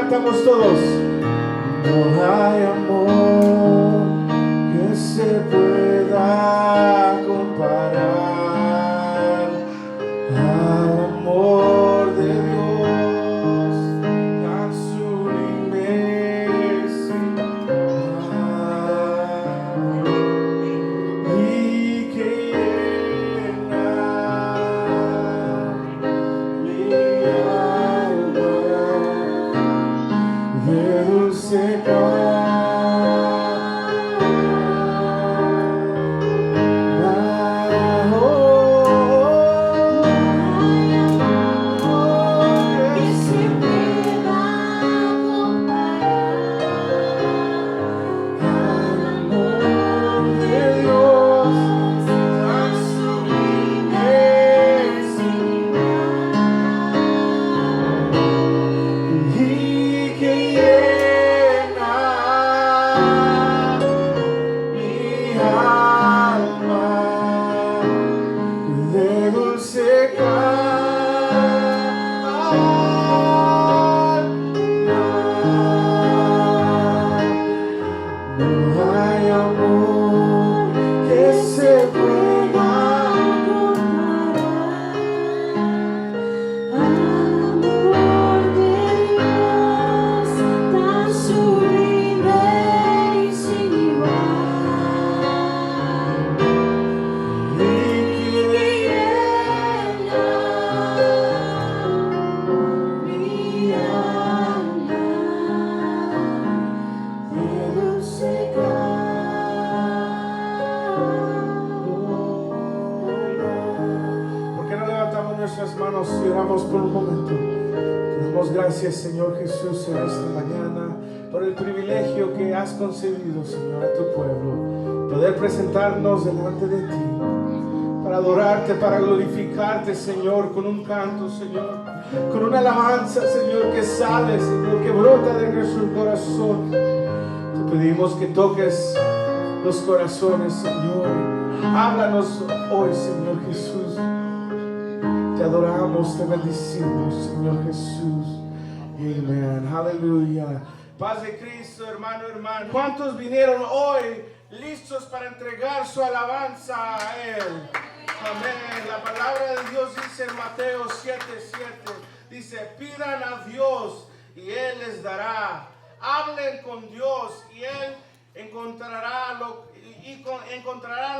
cantamos todos. No hay amor que se pueda comparar al amor de Dios, tan sublime sin igual, y que llena mi alma de dulce paz. Nuestras manos y oramos por un momento. Te damos gracias, Señor Jesús, en esta mañana por el privilegio que has concedido, Señor, a tu pueblo, poder presentarnos delante de ti para adorarte, para glorificarte, Señor, con un canto, Señor, con una alabanza, Señor, que sale, Señor, que brota de nuestro corazón. Te pedimos que toques los corazones, Señor. Háblanos hoy, Señor Jesús. Te adoramos, te bendecimos, Señor Jesús. Amén. Aleluya. Paz de Cristo, hermano, hermano. ¿Cuántos vinieron hoy listos para entregar su alabanza a Él? Amén. La palabra de Dios dice en Mateo 7:7. Dice, pidan a Dios y Él les dará. Hablen con Dios y Él encontrarán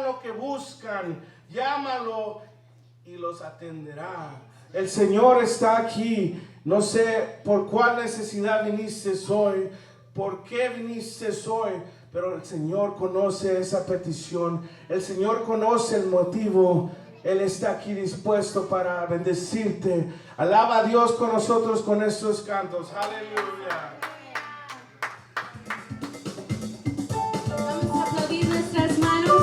lo que buscan. Llámalo y los atenderá. El Señor está aquí. No sé por cuál necesidad viniste hoy, por qué viniste hoy, pero el Señor conoce esa petición. El Señor conoce el motivo. Él está aquí dispuesto para bendecirte. Alaba a Dios con nosotros con estos cantos. Aleluya. Vamos a aplaudir nuestras manos.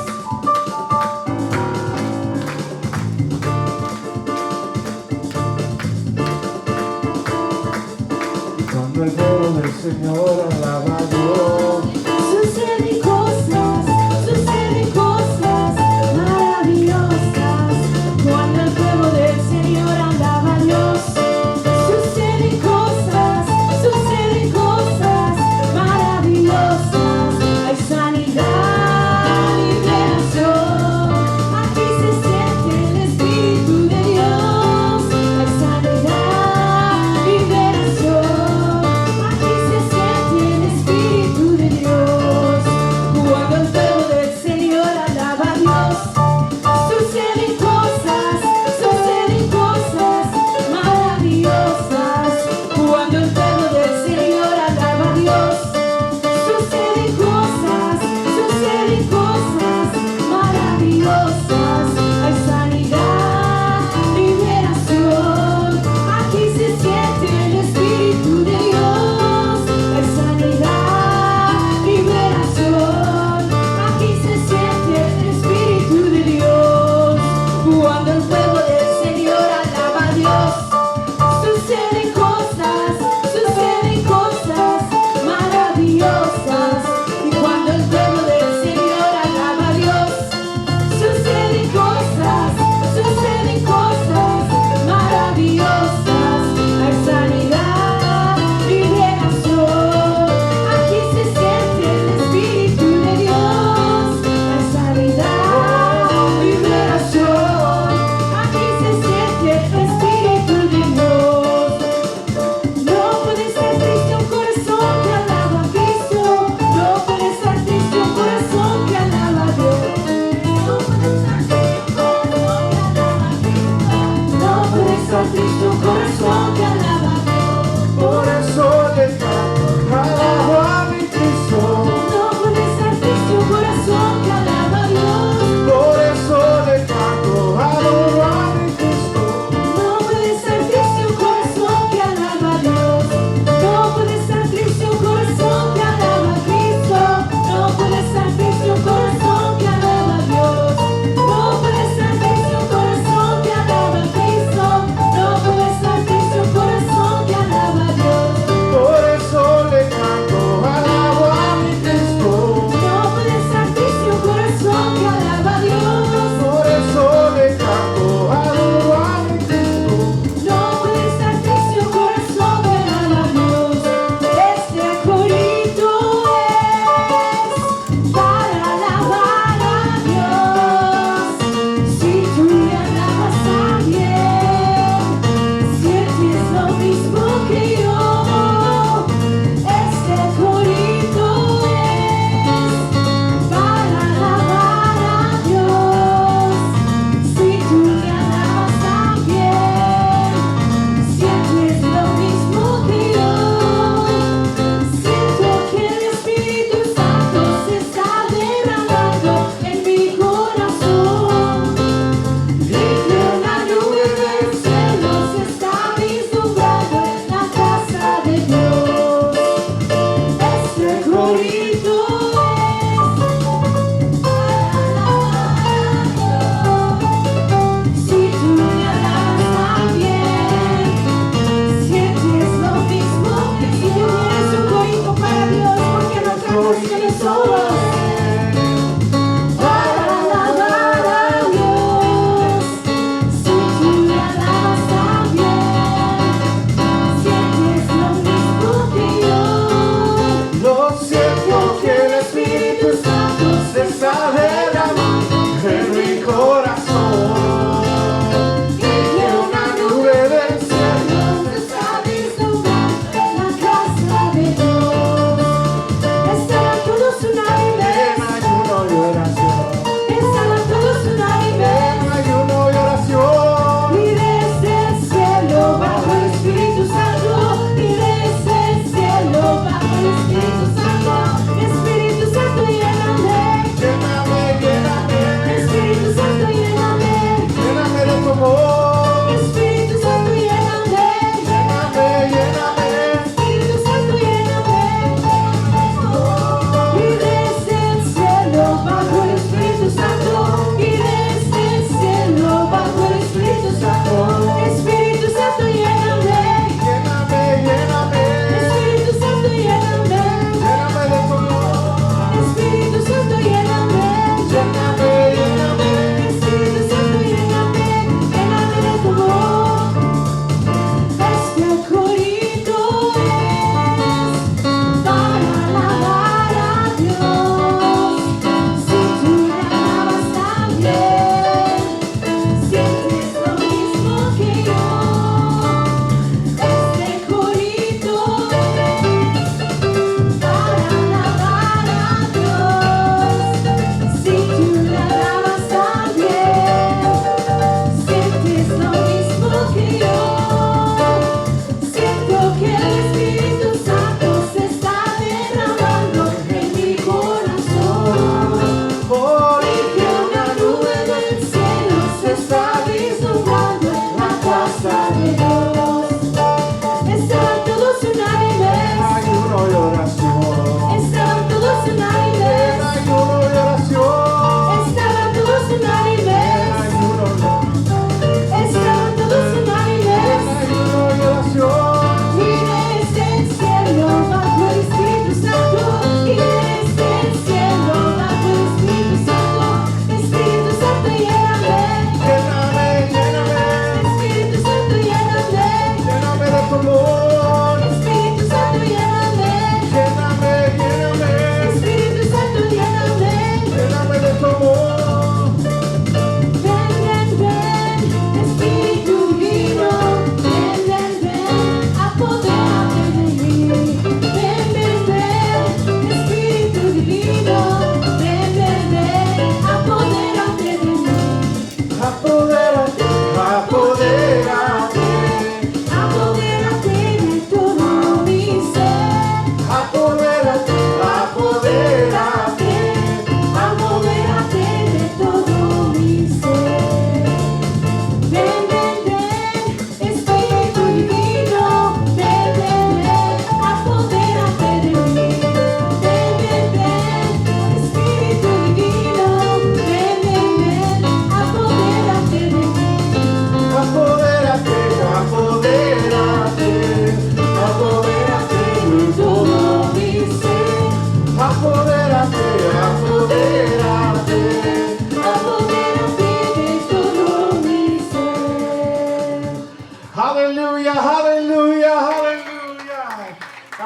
Cuando el pueblo del Señor alaba a Dios, Suceden cosas maravillosas. Cuando el pueblo del Señor alaba a Dios, suceden cosas maravillosas. Hay sanidad, liberación. Aquí se siente el Espíritu de Dios. Hay sanidad, liberación. Aquí se siente el Espíritu de Dios.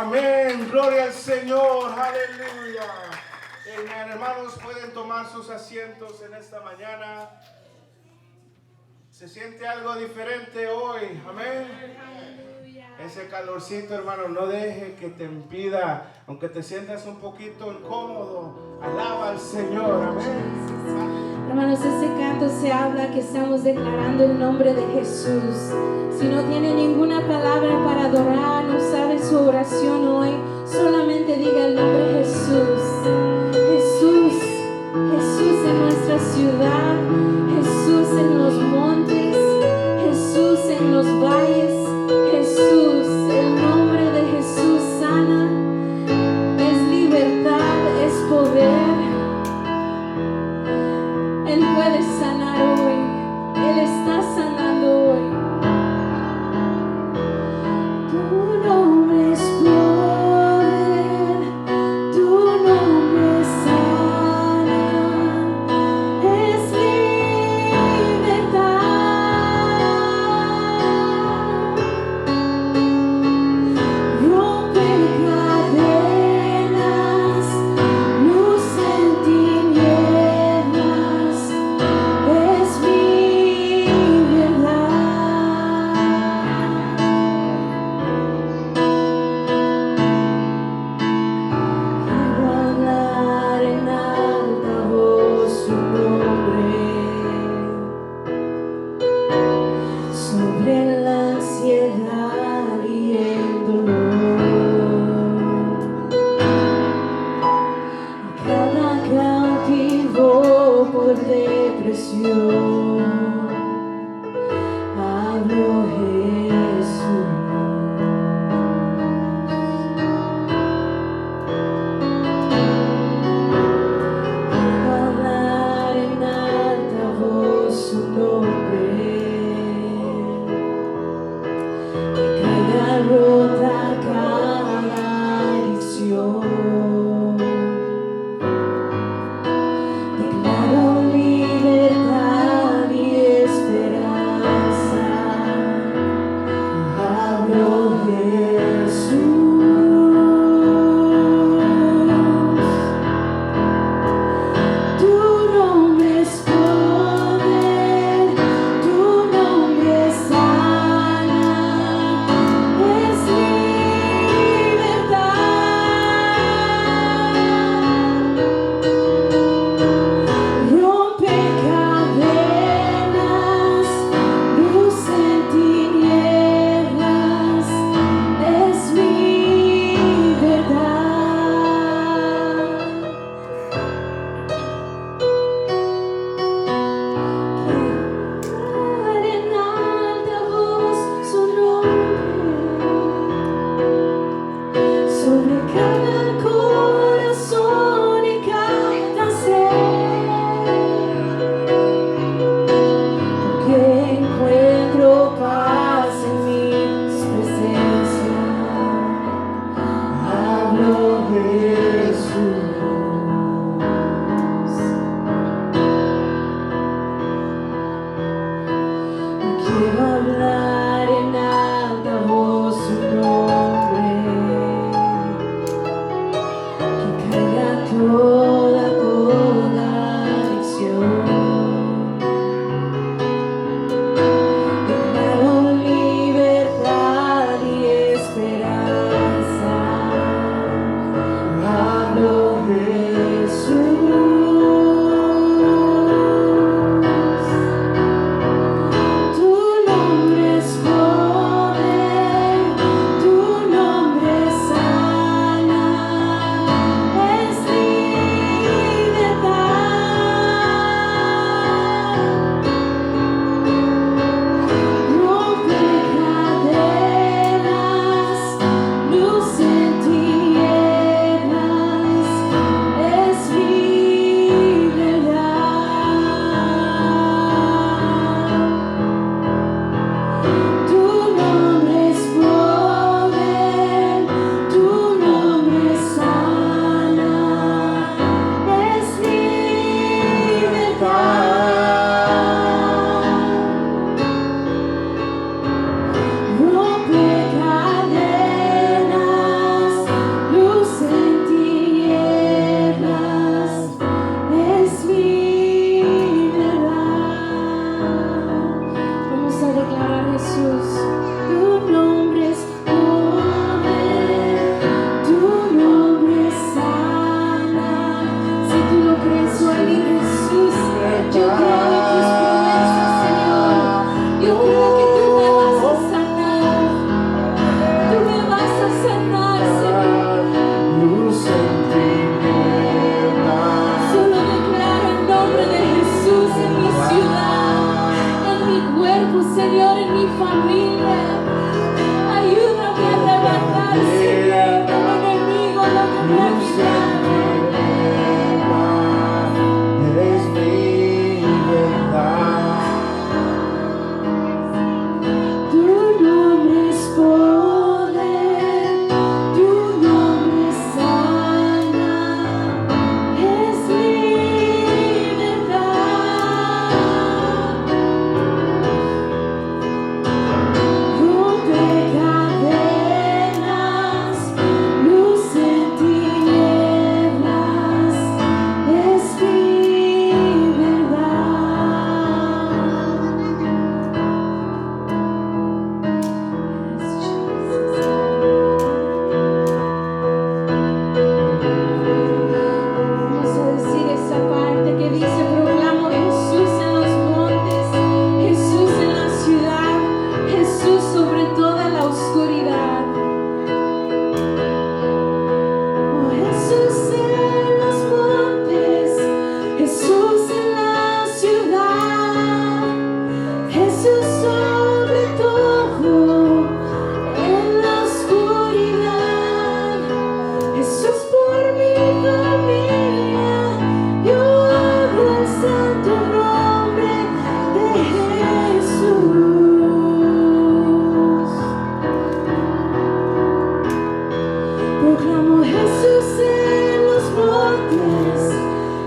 Amén. Gloria al Señor. Aleluya. Hermanos, pueden tomar sus asientos en esta mañana. Se siente algo diferente hoy. Amén. Ese calorcito, hermano, no deje que te impida, aunque te sientas un poquito incómodo, alaba al Señor. Amén. Hermanos, ese canto se habla que estamos declarando el nombre de Jesús. Si no tiene ninguna palabra para adorar, no sabe su oración hoy, solamente diga el nombre de Jesús. Jesús, Jesús en nuestra ciudad, Jesús en los montes, Jesús en los valles, Jesús, el nombre de Jesús sana, es libertad, es poder. Él puede sanar hoy, Él está sanando hoy. Tu nombre es poder, tu nombre sana, es libertad.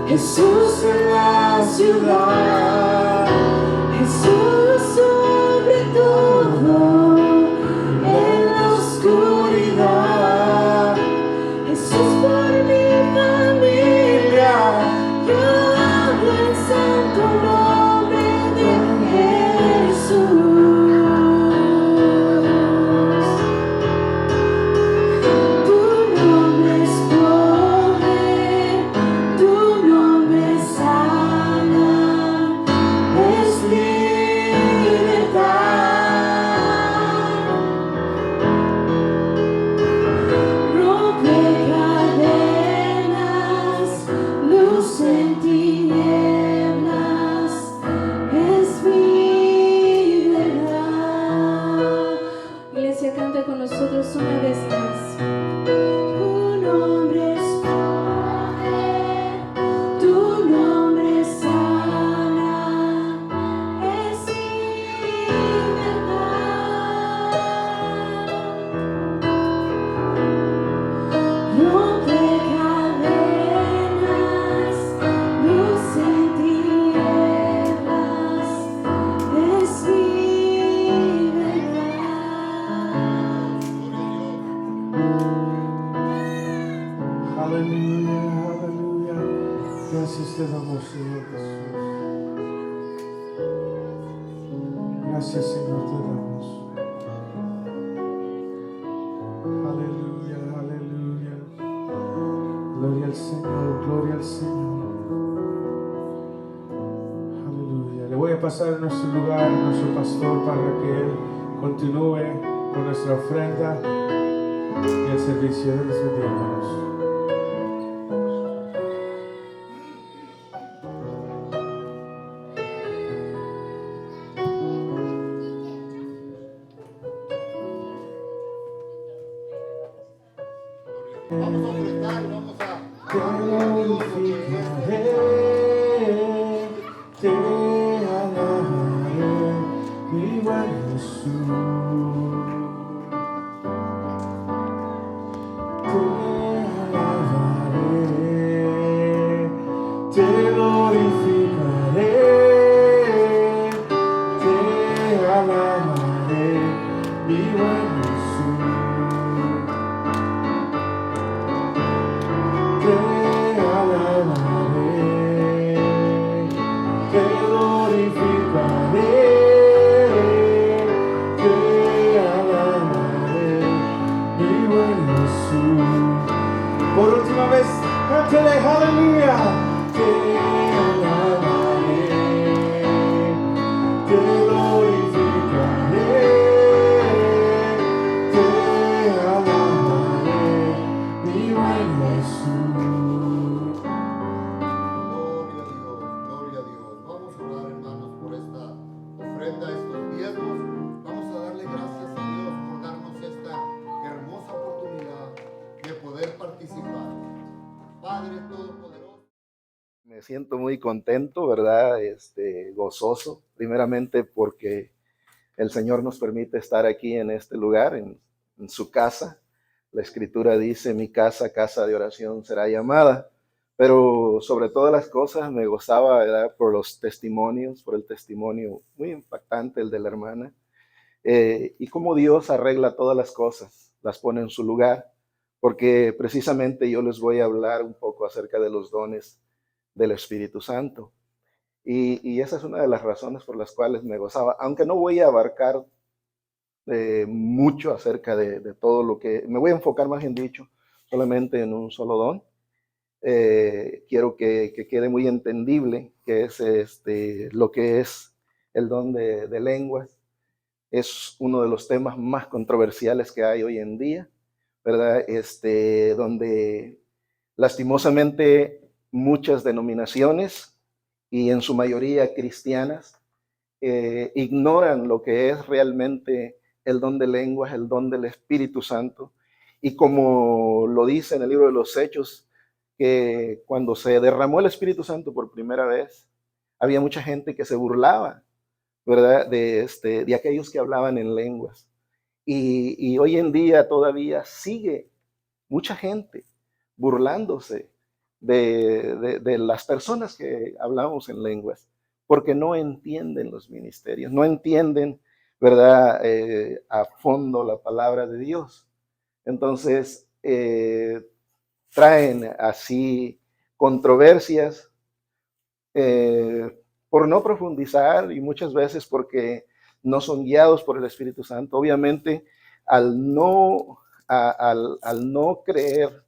Jesús en la ciudad, Jesús sobre todo, en la oscuridad, Jesús por mi familia, yo hablo el santo nombre de Jesús. Tu nombre es poder, tu nombre sana, es libertad. Rompe cadenas, luz en tinieblas, es mi verdad. Iglesia, canta con nosotros una vez más. Tu nombre es poder, tu nombre sana, es libertad. Rompe cadenas, luz en tinieblas, es libertad. Aleluya, aleluya. Gracias te damos, Señor Jesús. Gracias, Señor, te damos. Aleluya, aleluya. Gloria al Señor, gloria al Señor. Aleluya. Le voy a pasar a nuestro lugar, a nuestro pastor, para que él continúe con nuestra ofrenda y el servicio de los hermanos. Vamos a ofrendar, vamos a Te glorificaré, te alabaré, mi buen Jesús. Te alabaré, te glorificaré, te alabaré, mi buen Jesús. Te alabaré, te glorificaré, te alabaré, mi buen Jesús. Por última vez, cántale, aleluya. Te alabaré, te glorificaré, te alabaré, mi buen Jesús. Gloria a Dios, gloria a Dios. Vamos a orar, hermanos, por esta ofrenda, estos diezmos. Vamos a darle gracias a Dios por darnos esta hermosa oportunidad de poder participar. Padre Todopoderoso. Me siento muy contento, ¿verdad? Gozoso, primeramente porque el Señor nos permite estar aquí en este lugar, en su casa. La Escritura dice, mi casa, casa de oración será llamada. Pero sobre todas las cosas me gozaba, ¿verdad? Por los testimonios, por el testimonio muy impactante, el de la hermana. Y cómo Dios arregla todas las cosas, las pone en su lugar. Porque precisamente yo les voy a hablar un poco acerca de los dones del Espíritu Santo. Y esa es una de las razones por las cuales me gozaba, aunque no voy a abarcar mucho acerca de todo lo que, me voy a enfocar más bien dicho, solamente en un solo don. Quiero que quede muy entendible que es lo que es el don de lenguas. Es uno de los temas más controversiales que hay hoy en día, ¿verdad? Donde lastimosamente muchas denominaciones y en su mayoría cristianas ignoran lo que es realmente el don de lenguas, el don del Espíritu Santo. Y como lo dice en el libro de los Hechos, que cuando se derramó el Espíritu Santo por primera vez, había mucha gente que se burlaba, ¿verdad? De aquellos que hablaban en lenguas. Y hoy en día todavía sigue mucha gente burlándose de las personas que hablamos en lenguas, porque no entienden los ministerios, no entienden, ¿verdad?, a fondo la palabra de Dios. Entonces, traen así controversias por no profundizar y muchas veces porque no son guiados por el Espíritu Santo. Obviamente, al no creer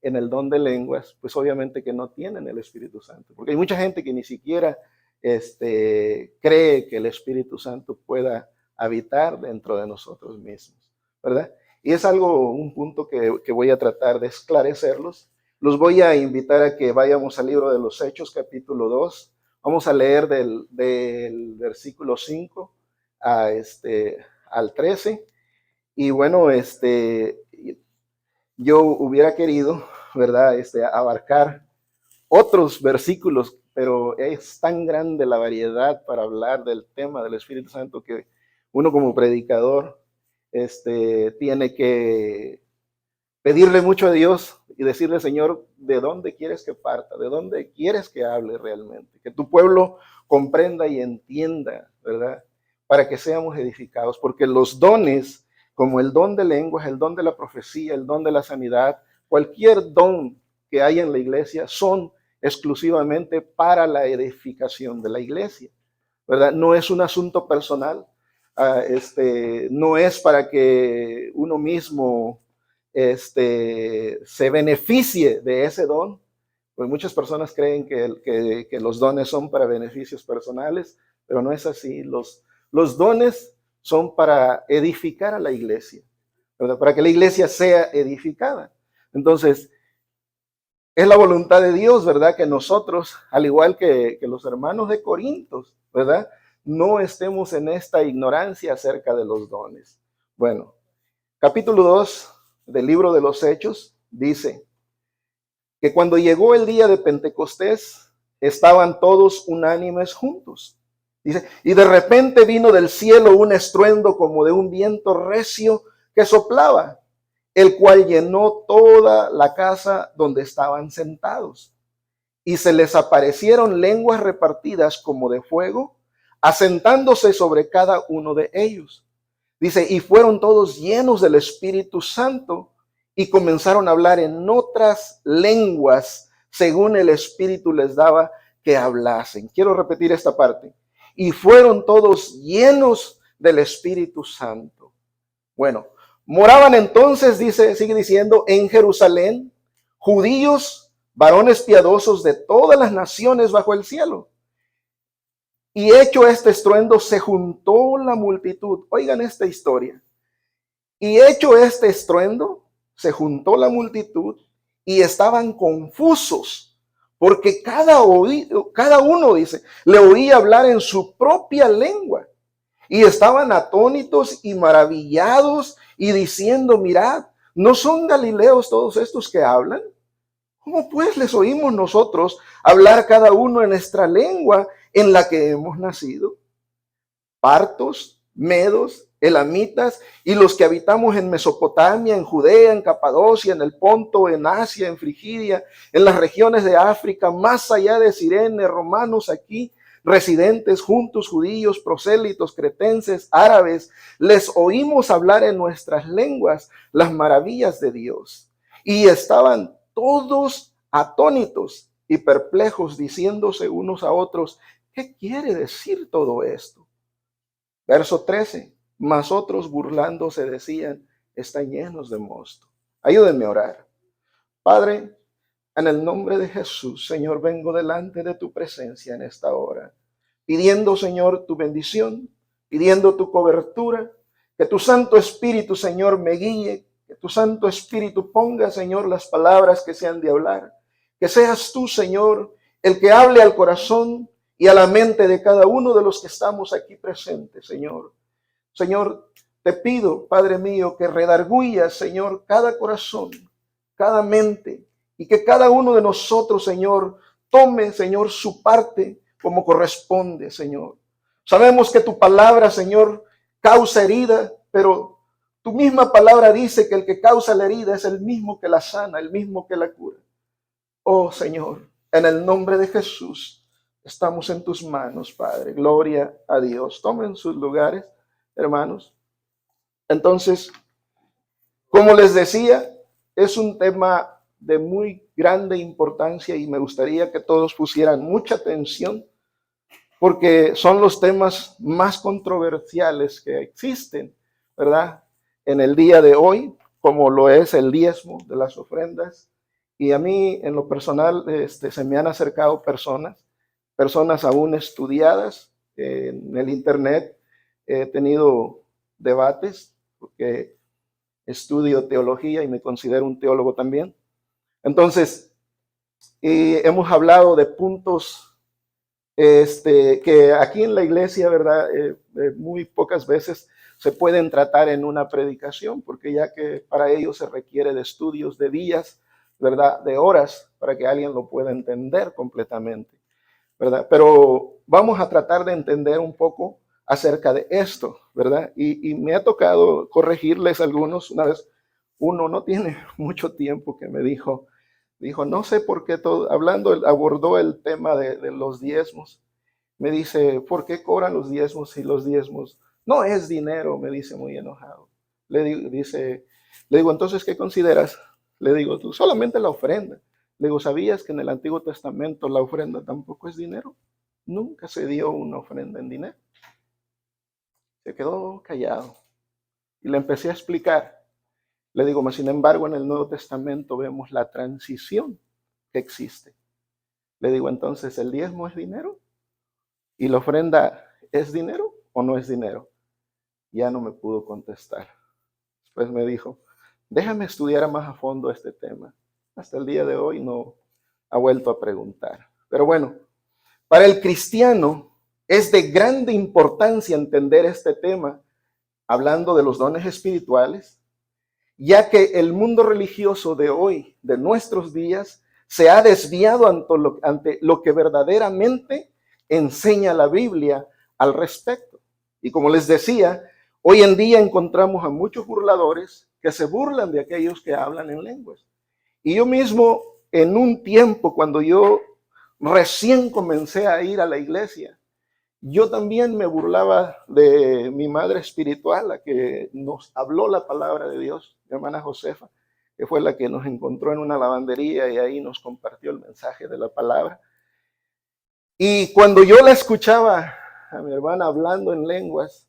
en el don de lenguas, pues obviamente que no tienen el Espíritu Santo. Porque hay mucha gente que ni siquiera cree que el Espíritu Santo pueda habitar dentro de nosotros mismos, ¿verdad? Y es un punto que voy a tratar de esclarecerlos. Los voy a invitar a que vayamos al libro de los Hechos, capítulo 2. Vamos a leer del versículo 5 al 13. Y bueno, yo hubiera querido, ¿verdad?, abarcar otros versículos, pero es tan grande la variedad para hablar del tema del Espíritu Santo que uno como predicador tiene que pedirle mucho a Dios y decirle, Señor, ¿de dónde quieres que parta? ¿De dónde quieres que hable realmente? Que tu pueblo comprenda y entienda, ¿verdad? Para que seamos edificados, porque los dones, como el don de lenguas, el don de la profecía, el don de la sanidad, cualquier don que hay en la iglesia son exclusivamente para la edificación de la iglesia, ¿verdad? No es un asunto personal, no es para que uno mismo se beneficie de ese don, pues muchas personas creen que los dones son para beneficios personales, pero no es así. Los dones son para edificar a la iglesia, ¿verdad? Para que la iglesia sea edificada. Entonces, es la voluntad de Dios, ¿verdad? Que nosotros, al igual que los hermanos de Corintios, ¿verdad?, no estemos en esta ignorancia acerca de los dones. Bueno, capítulo 2 del libro de los Hechos dice que cuando llegó el día de Pentecostés, estaban todos unánimes juntos. Dice, y de repente vino del cielo un estruendo como de un viento recio que soplaba, el cual llenó toda la casa donde estaban sentados. Y se les aparecieron lenguas repartidas como de fuego, asentándose sobre cada uno de ellos. Dice, y fueron todos llenos del Espíritu Santo y comenzaron a hablar en otras lenguas según el Espíritu les daba que hablasen. Quiero repetir esta parte. Y fueron todos llenos del Espíritu Santo. Bueno, moraban entonces, sigue diciendo, en Jerusalén, judíos, varones piadosos de todas las naciones bajo el cielo. Y hecho este estruendo, se juntó la multitud. Oigan esta historia. Y hecho este estruendo, se juntó la multitud y estaban confusos, porque cada uno, dice, le oía hablar en su propia lengua. Y estaban atónitos y maravillados y diciendo, mirad, ¿no son galileos todos estos que hablan? ¿Cómo pues les oímos nosotros hablar cada uno en nuestra lengua en la que hemos nacido? Partos, medos, elamitas y los que habitamos en Mesopotamia, en Judea, en Capadocia, en el Ponto, en Asia, en Frigidia, en las regiones de África, más allá de Cirene, romanos aquí, residentes juntos, judíos, prosélitos, cretenses, árabes, les oímos hablar en nuestras lenguas las maravillas de Dios. Y estaban todos atónitos y perplejos, diciéndose unos a otros, ¿qué quiere decir todo esto? Verso 13, mas otros burlándose decían, están llenos de mosto. Ayúdenme a orar. Padre, en el nombre de Jesús, Señor, vengo delante de tu presencia en esta hora, pidiendo, Señor, tu bendición, pidiendo tu cobertura, que tu Santo Espíritu, Señor, me guíe, que tu Santo Espíritu ponga, Señor, las palabras que se han de hablar, que seas tú, Señor, el que hable al corazón y a la mente de cada uno de los que estamos aquí presentes, Señor. Señor, te pido, Padre mío, que redargüyas, Señor, cada corazón, cada mente, y que cada uno de nosotros, Señor, tome, Señor, su parte como corresponde, Señor. Sabemos que tu palabra, Señor, causa herida, pero tu misma palabra dice que el que causa la herida es el mismo que la sana, el mismo que la cura. Oh Señor, en el nombre de Jesús, estamos en tus manos, Padre. Gloria a Dios. Tomen sus lugares, hermanos. Entonces, como les decía, es un tema de muy grande importancia y me gustaría que todos pusieran mucha atención porque son los temas más controversiales que existen, ¿verdad? En el día de hoy, como lo es el diezmo de las ofrendas. Y a mí, en lo personal, se me han acercado personas aún estudiadas en el internet. He tenido debates porque estudio teología y me considero un teólogo también. Entonces, hemos hablado de puntos que aquí en la iglesia, ¿verdad? Muy pocas veces se pueden tratar en una predicación, porque ya que para ello se requiere de estudios de días, ¿verdad? De horas, para que alguien lo pueda entender completamente, ¿verdad? Pero vamos a tratar de entender un poco acerca de esto, ¿verdad? Y me ha tocado corregirles algunos. Una vez, uno no tiene mucho tiempo que me dijo, no sé por qué abordó el tema de los diezmos. Me dice, ¿por qué cobran los diezmos si los diezmos no es dinero? Me dice muy enojado. Le digo, entonces, ¿qué consideras? Le digo, tú solamente la ofrenda. Le digo, ¿sabías que en el Antiguo Testamento la ofrenda tampoco es dinero? Nunca se dio una ofrenda en dinero. Se quedó callado. Y le empecé a explicar. Le digo, mas sin embargo, en el Nuevo Testamento vemos la transición que existe. Le digo, entonces, ¿el diezmo es dinero? ¿Y la ofrenda es dinero o no es dinero? Ya no me pudo contestar. Después me dijo, déjame estudiar más a fondo este tema. Hasta el día de hoy no ha vuelto a preguntar. Pero bueno, para el cristiano es de grande importancia entender este tema, hablando de los dones espirituales, ya que el mundo religioso de hoy, de nuestros días, se ha desviado ante lo que verdaderamente enseña la Biblia al respecto. Y como les decía, hoy en día encontramos a muchos burladores que se burlan de aquellos que hablan en lenguas. Y yo mismo, en un tiempo, cuando yo recién comencé a ir a la iglesia, yo también me burlaba de mi madre espiritual, la que nos habló la palabra de Dios, mi hermana Josefa, que fue la que nos encontró en una lavandería y ahí nos compartió el mensaje de la palabra. Y cuando yo la escuchaba a mi hermana hablando en lenguas,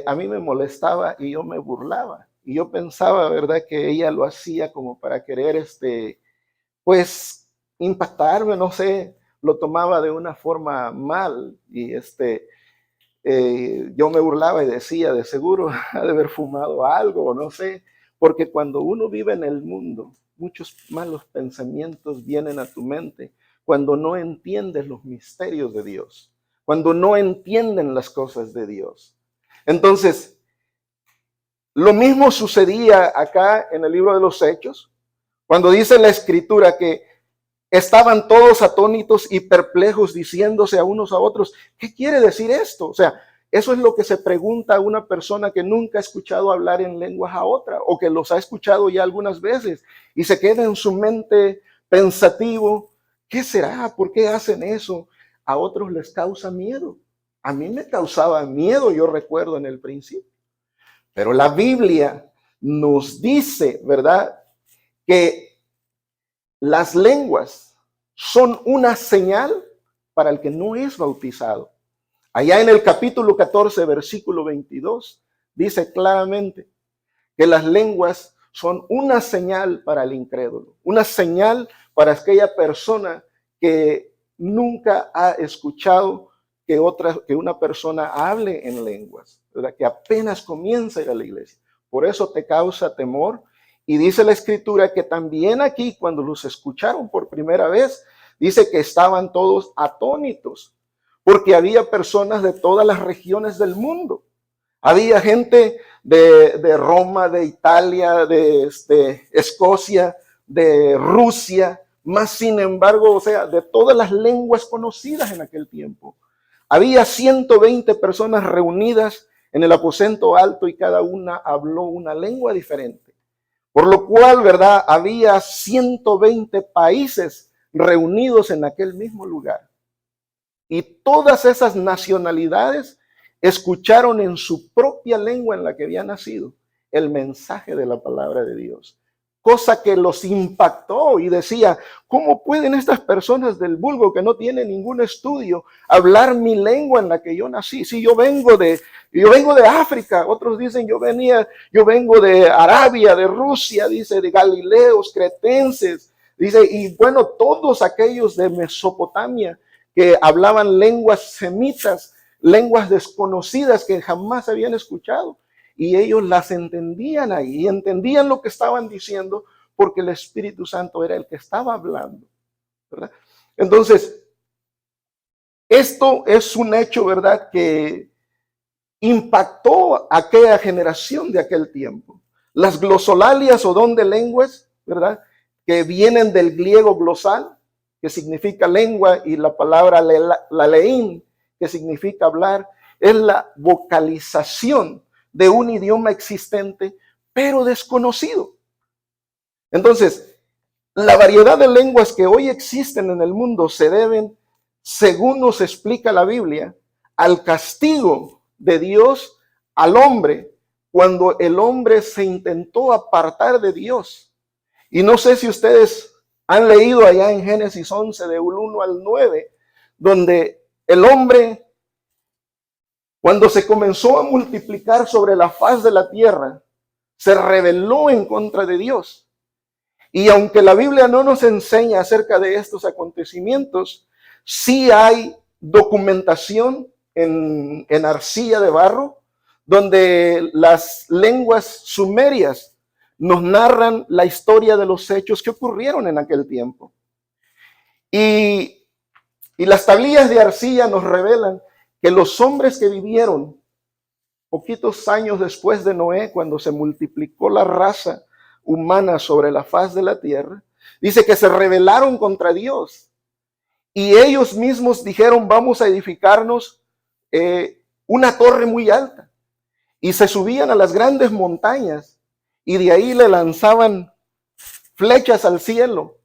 a mí me molestaba y yo me burlaba. Y yo pensaba, ¿verdad?, que ella lo hacía como para querer, pues, impactarme, no sé, lo tomaba de una forma mal. Y yo me burlaba y decía, de seguro ha de haber fumado algo, no sé. Porque cuando uno vive en el mundo, muchos malos pensamientos vienen a tu mente cuando no entiendes los misterios de Dios, cuando no entienden las cosas de Dios. Entonces, lo mismo sucedía acá en el libro de los Hechos, cuando dice la Escritura que estaban todos atónitos y perplejos, diciéndose a unos a otros, ¿qué quiere decir esto? O sea, eso es lo que se pregunta a una persona que nunca ha escuchado hablar en lenguas a otra, o que los ha escuchado ya algunas veces, y se queda en su mente pensativo, ¿qué será? ¿Por qué hacen eso? A otros les causa miedo. A mí me causaba miedo, yo recuerdo en el principio. Pero la Biblia nos dice, ¿verdad?, que las lenguas son una señal para el que no es bautizado. Allá en el capítulo 14, versículo 22, dice claramente que las lenguas son una señal para el incrédulo, una señal para aquella persona que nunca ha escuchado que una persona hable en lenguas, ¿verdad?, que apenas comienza a ir a la iglesia. Por eso te causa temor. Y dice la Escritura que también aquí, cuando los escucharon por primera vez, dice que estaban todos atónitos, porque había personas de todas las regiones del mundo. Había gente de Roma, de Italia, de Escocia, de Rusia, más sin embargo, o sea, de todas las lenguas conocidas en aquel tiempo. Había 120 personas reunidas en el aposento alto y cada una habló una lengua diferente. Por lo cual, ¿verdad? Había 120 países reunidos en aquel mismo lugar. Y todas esas nacionalidades escucharon en su propia lengua en la que había nacido el mensaje de la palabra de Dios. Cosa que los impactó y decía, ¿cómo pueden estas personas del vulgo que no tienen ningún estudio hablar mi lengua en la que yo nací? Si yo vengo de África, otros dicen yo vengo de Arabia, de Rusia, dice, de Galileos, cretenses, dice, y bueno, todos aquellos de Mesopotamia que hablaban lenguas semitas, lenguas desconocidas que jamás habían escuchado. Y ellos las entendían ahí, entendían lo que estaban diciendo, porque el Espíritu Santo era el que estaba hablando, ¿verdad? Entonces, esto es un hecho, ¿verdad?, que impactó a aquella generación de aquel tiempo. Las glosolalias o don de lenguas, ¿verdad?, que vienen del griego glosal, que significa lengua, y la palabra laleín, que significa hablar, es la vocalización de un idioma existente, pero desconocido. Entonces, la variedad de lenguas que hoy existen en el mundo se deben, según nos explica la Biblia, al castigo de Dios al hombre cuando el hombre se intentó apartar de Dios. Y no sé si ustedes han leído allá en Génesis 11, del 1 al 9, donde el hombre, cuando se comenzó a multiplicar sobre la faz de la tierra, se rebeló en contra de Dios. Y aunque la Biblia no nos enseña acerca de estos acontecimientos, sí hay documentación en arcilla de barro, donde las lenguas sumerias nos narran la historia de los hechos que ocurrieron en aquel tiempo. Y las tablillas de arcilla nos revelan que los hombres que vivieron poquitos años después de Noé, cuando se multiplicó la raza humana sobre la faz de la tierra, dice que se rebelaron contra Dios. Y ellos mismos dijeron, vamos a edificarnos una torre muy alta. Y se subían a las grandes montañas y de ahí le lanzaban flechas al cielo,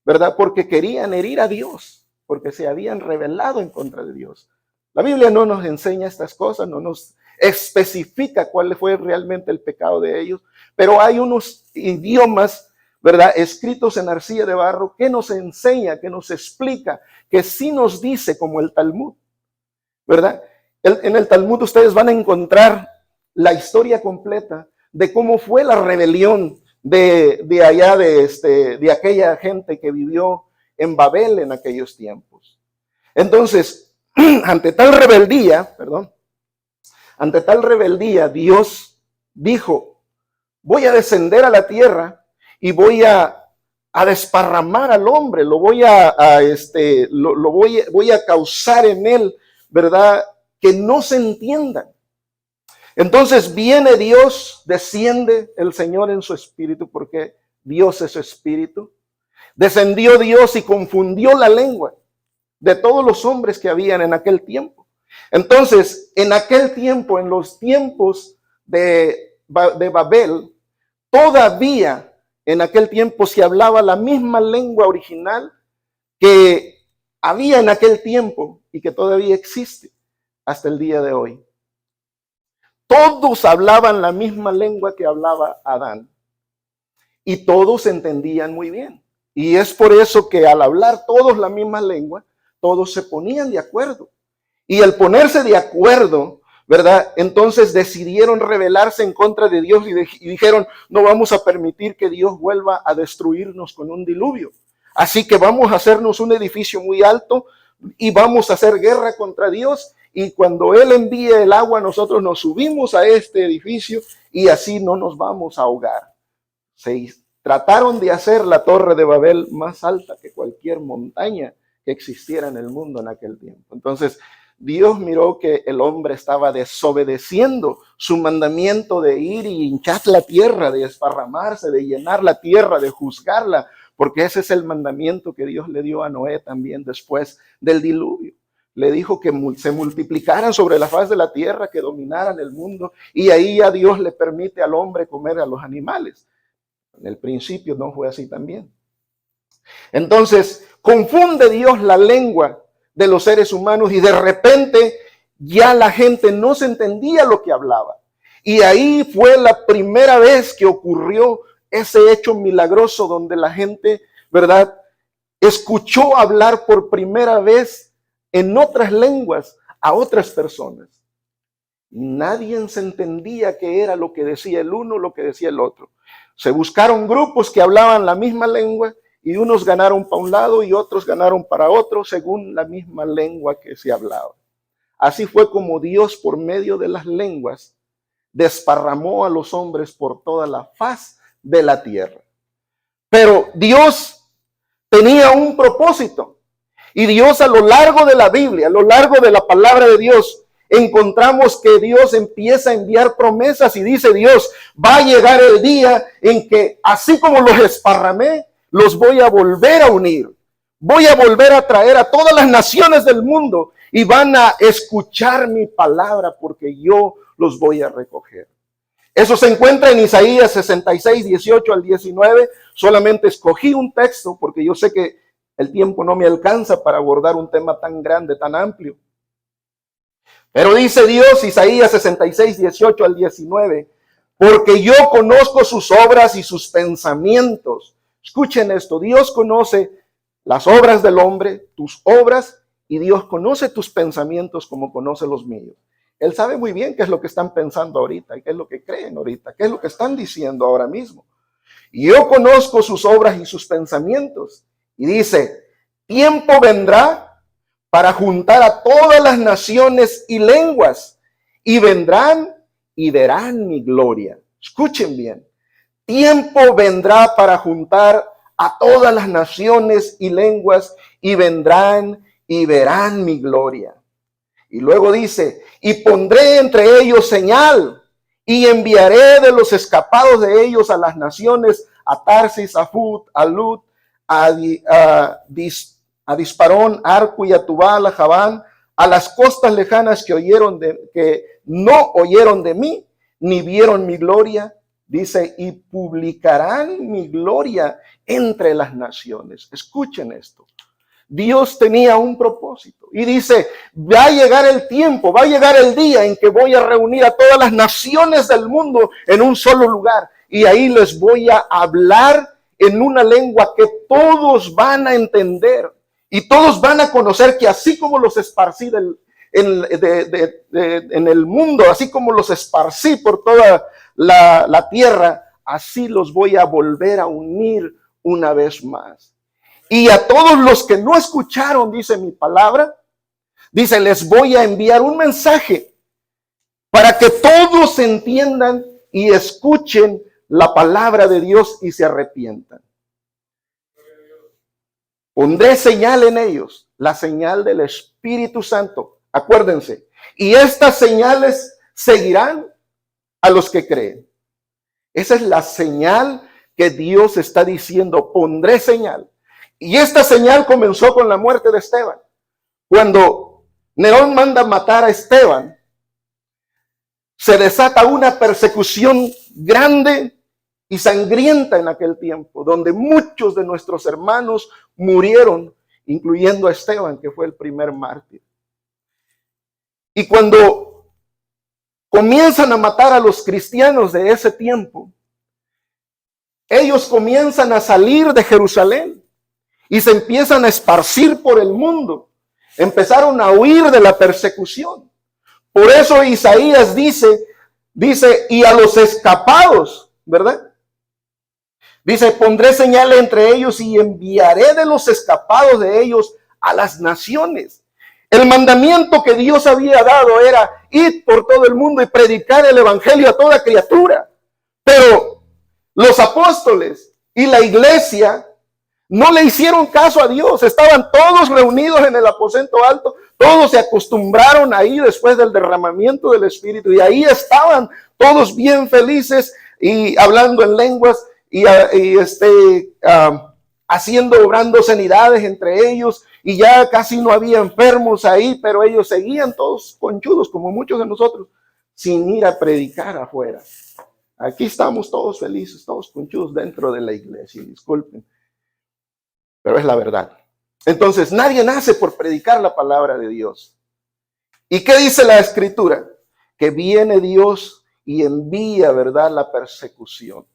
¿verdad? Porque querían herir a Dios, porque se habían rebelado en contra de Dios. La Biblia no nos enseña estas cosas, no nos especifica cuál fue realmente el pecado de ellos, pero hay unos idiomas, ¿verdad?, escritos en arcilla de barro que nos enseña, que nos explica, que sí nos dice, como el Talmud, ¿verdad? En el Talmud ustedes van a encontrar la historia completa de cómo fue la rebelión de allá, de aquella gente que vivió en Babel en aquellos tiempos. Entonces, ante tal rebeldía, Dios dijo, voy a descender a la tierra y voy a desparramar al hombre, voy a causar en él, ¿verdad?, que no se entiendan. Entonces viene Dios, desciende el Señor en su espíritu, porque Dios es su espíritu. Descendió Dios y confundió la lengua de todos los hombres que habían en aquel tiempo. Entonces, en aquel tiempo, en los tiempos de Babel, todavía en aquel tiempo se hablaba la misma lengua original que había en aquel tiempo y que todavía existe hasta el día de hoy. Todos hablaban la misma lengua que hablaba Adán y todos entendían muy bien. Y es por eso que al hablar todos la misma lengua, todos se ponían de acuerdo. Y al ponerse de acuerdo, ¿verdad?, entonces decidieron rebelarse en contra de Dios y dijeron, no vamos a permitir que Dios vuelva a destruirnos con un diluvio. Así que vamos a hacernos un edificio muy alto y vamos a hacer guerra contra Dios. Y cuando Él envíe el agua, nosotros nos subimos a este edificio y así no nos vamos a ahogar. Trataron de hacer la Torre de Babel más alta que cualquier montaña que existiera en el mundo en aquel tiempo. Entonces, Dios miró que el hombre estaba desobedeciendo su mandamiento de ir y hinchar la tierra, de desparramarse, de llenar la tierra, de juzgarla, porque ese es el mandamiento que Dios le dio a Noé también después del diluvio. Le dijo que se multiplicaran sobre la faz de la tierra, que dominaran el mundo, y ahí a Dios le permite al hombre comer a los animales. En el principio no fue así también. Entonces, confunde Dios la lengua de los seres humanos y de repente ya la gente no se entendía lo que hablaba. Y ahí fue la primera vez que ocurrió ese hecho milagroso donde la gente, ¿verdad?, escuchó hablar por primera vez en otras lenguas a otras personas. Nadie se entendía qué era lo que decía el uno, lo que decía el otro. Se buscaron grupos que hablaban la misma lengua y unos ganaron para un lado y otros ganaron para otro según la misma lengua que se hablaba. Así fue como Dios, por medio de las lenguas, desparramó a los hombres por toda la faz de la tierra. Pero Dios tenía un propósito. Y Dios, a lo largo de la Biblia, a lo largo de la palabra de Dios, encontramos que Dios empieza a enviar promesas y dice Dios, va a llegar el día en que así como los esparramé, los voy a volver a unir. Voy a volver a traer a todas las naciones del mundo y van a escuchar mi palabra porque yo los voy a recoger. Eso se encuentra en Isaías 66, 18 al 19. Solamente escogí un texto porque yo sé que el tiempo no me alcanza para abordar un tema tan grande, tan amplio. Pero dice Dios, Isaías 66, 18 al 19, porque yo conozco sus obras y sus pensamientos. Escuchen esto, Dios conoce las obras del hombre, tus obras, y Dios conoce tus pensamientos como conoce los míos. Él sabe muy bien qué es lo que están pensando ahorita, y qué es lo que creen ahorita, qué es lo que están diciendo ahora mismo. Y yo conozco sus obras y sus pensamientos. Y dice, tiempo vendrá para juntar a todas las naciones y lenguas, y vendrán y verán mi gloria. Escuchen bien, tiempo vendrá para juntar a todas las naciones y lenguas, y vendrán y verán mi gloria. Y luego dice, y pondré entre ellos señal, y enviaré de los escapados de ellos a las naciones, a Tarsis, a Fut, a Lut, a Disparón, Arco y a Tubal, a Javán, a las costas lejanas que no oyeron de mí, ni vieron mi gloria. Dice, y publicarán mi gloria entre las naciones. Escuchen esto. Dios tenía un propósito y dice, va a llegar el tiempo, va a llegar el día en que voy a reunir a todas las naciones del mundo en un solo lugar y ahí les voy a hablar en una lengua que todos van a entender y todos van a conocer que así como los esparcí en el mundo, así como los esparcí por toda la tierra, así los voy a volver a unir una vez más. Y a todos los que no escucharon, dice mi palabra, dice, les voy a enviar un mensaje para que todos entiendan y escuchen la palabra de Dios y se arrepientan. Pondré señal en ellos, la señal del Espíritu Santo. Acuérdense, y estas señales seguirán a los que creen. Esa es la señal que Dios está diciendo, pondré señal. Y esta señal comenzó con la muerte de Esteban. Cuando Nerón manda matar a Esteban, se desata una persecución grande y sangrienta en aquel tiempo, donde muchos de nuestros hermanos murieron, incluyendo a Esteban, que fue el primer mártir. Y cuando comienzan a matar a los cristianos de ese tiempo, ellos comienzan a salir de Jerusalén y se empiezan a esparcir por el mundo. Empezaron a huir de la persecución. Por eso Isaías dice, y a los escapados, ¿verdad? Dice, pondré señal entre ellos y enviaré de los escapados de ellos a las naciones. El mandamiento que Dios había dado era ir por todo el mundo y predicar el evangelio a toda criatura. Pero los apóstoles y la iglesia no le hicieron caso a Dios. Estaban todos reunidos en el aposento alto. Todos se acostumbraron ahí después del derramamiento del Espíritu. Y ahí estaban todos bien felices y hablando en lenguas y obrando sanidades entre ellos. Y ya casi no había enfermos ahí, pero ellos seguían todos conchudos, como muchos de nosotros, sin ir a predicar afuera. Aquí estamos todos felices, todos conchudos dentro de la iglesia, disculpen, pero es la verdad. Entonces, nadie nace por predicar la palabra de Dios. ¿Y qué dice la Escritura? Que viene Dios y envía, ¿verdad?, la persecución.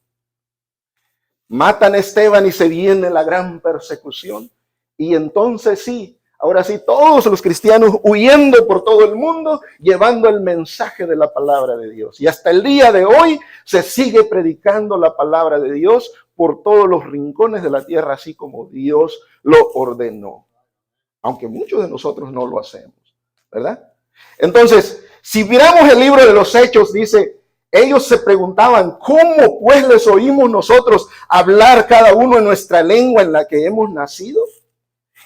Matan a Esteban y se viene la gran persecución. Y entonces sí, ahora sí, todos los cristianos huyendo por todo el mundo, llevando el mensaje de la palabra de Dios. Y hasta el día de hoy se sigue predicando la palabra de Dios por todos los rincones de la tierra, así como Dios lo ordenó. Aunque muchos de nosotros no lo hacemos, ¿verdad? Entonces, si miramos el libro de los Hechos, dice, ellos se preguntaban, ¿cómo pues les oímos nosotros hablar cada uno en nuestra lengua en la que hemos nacido?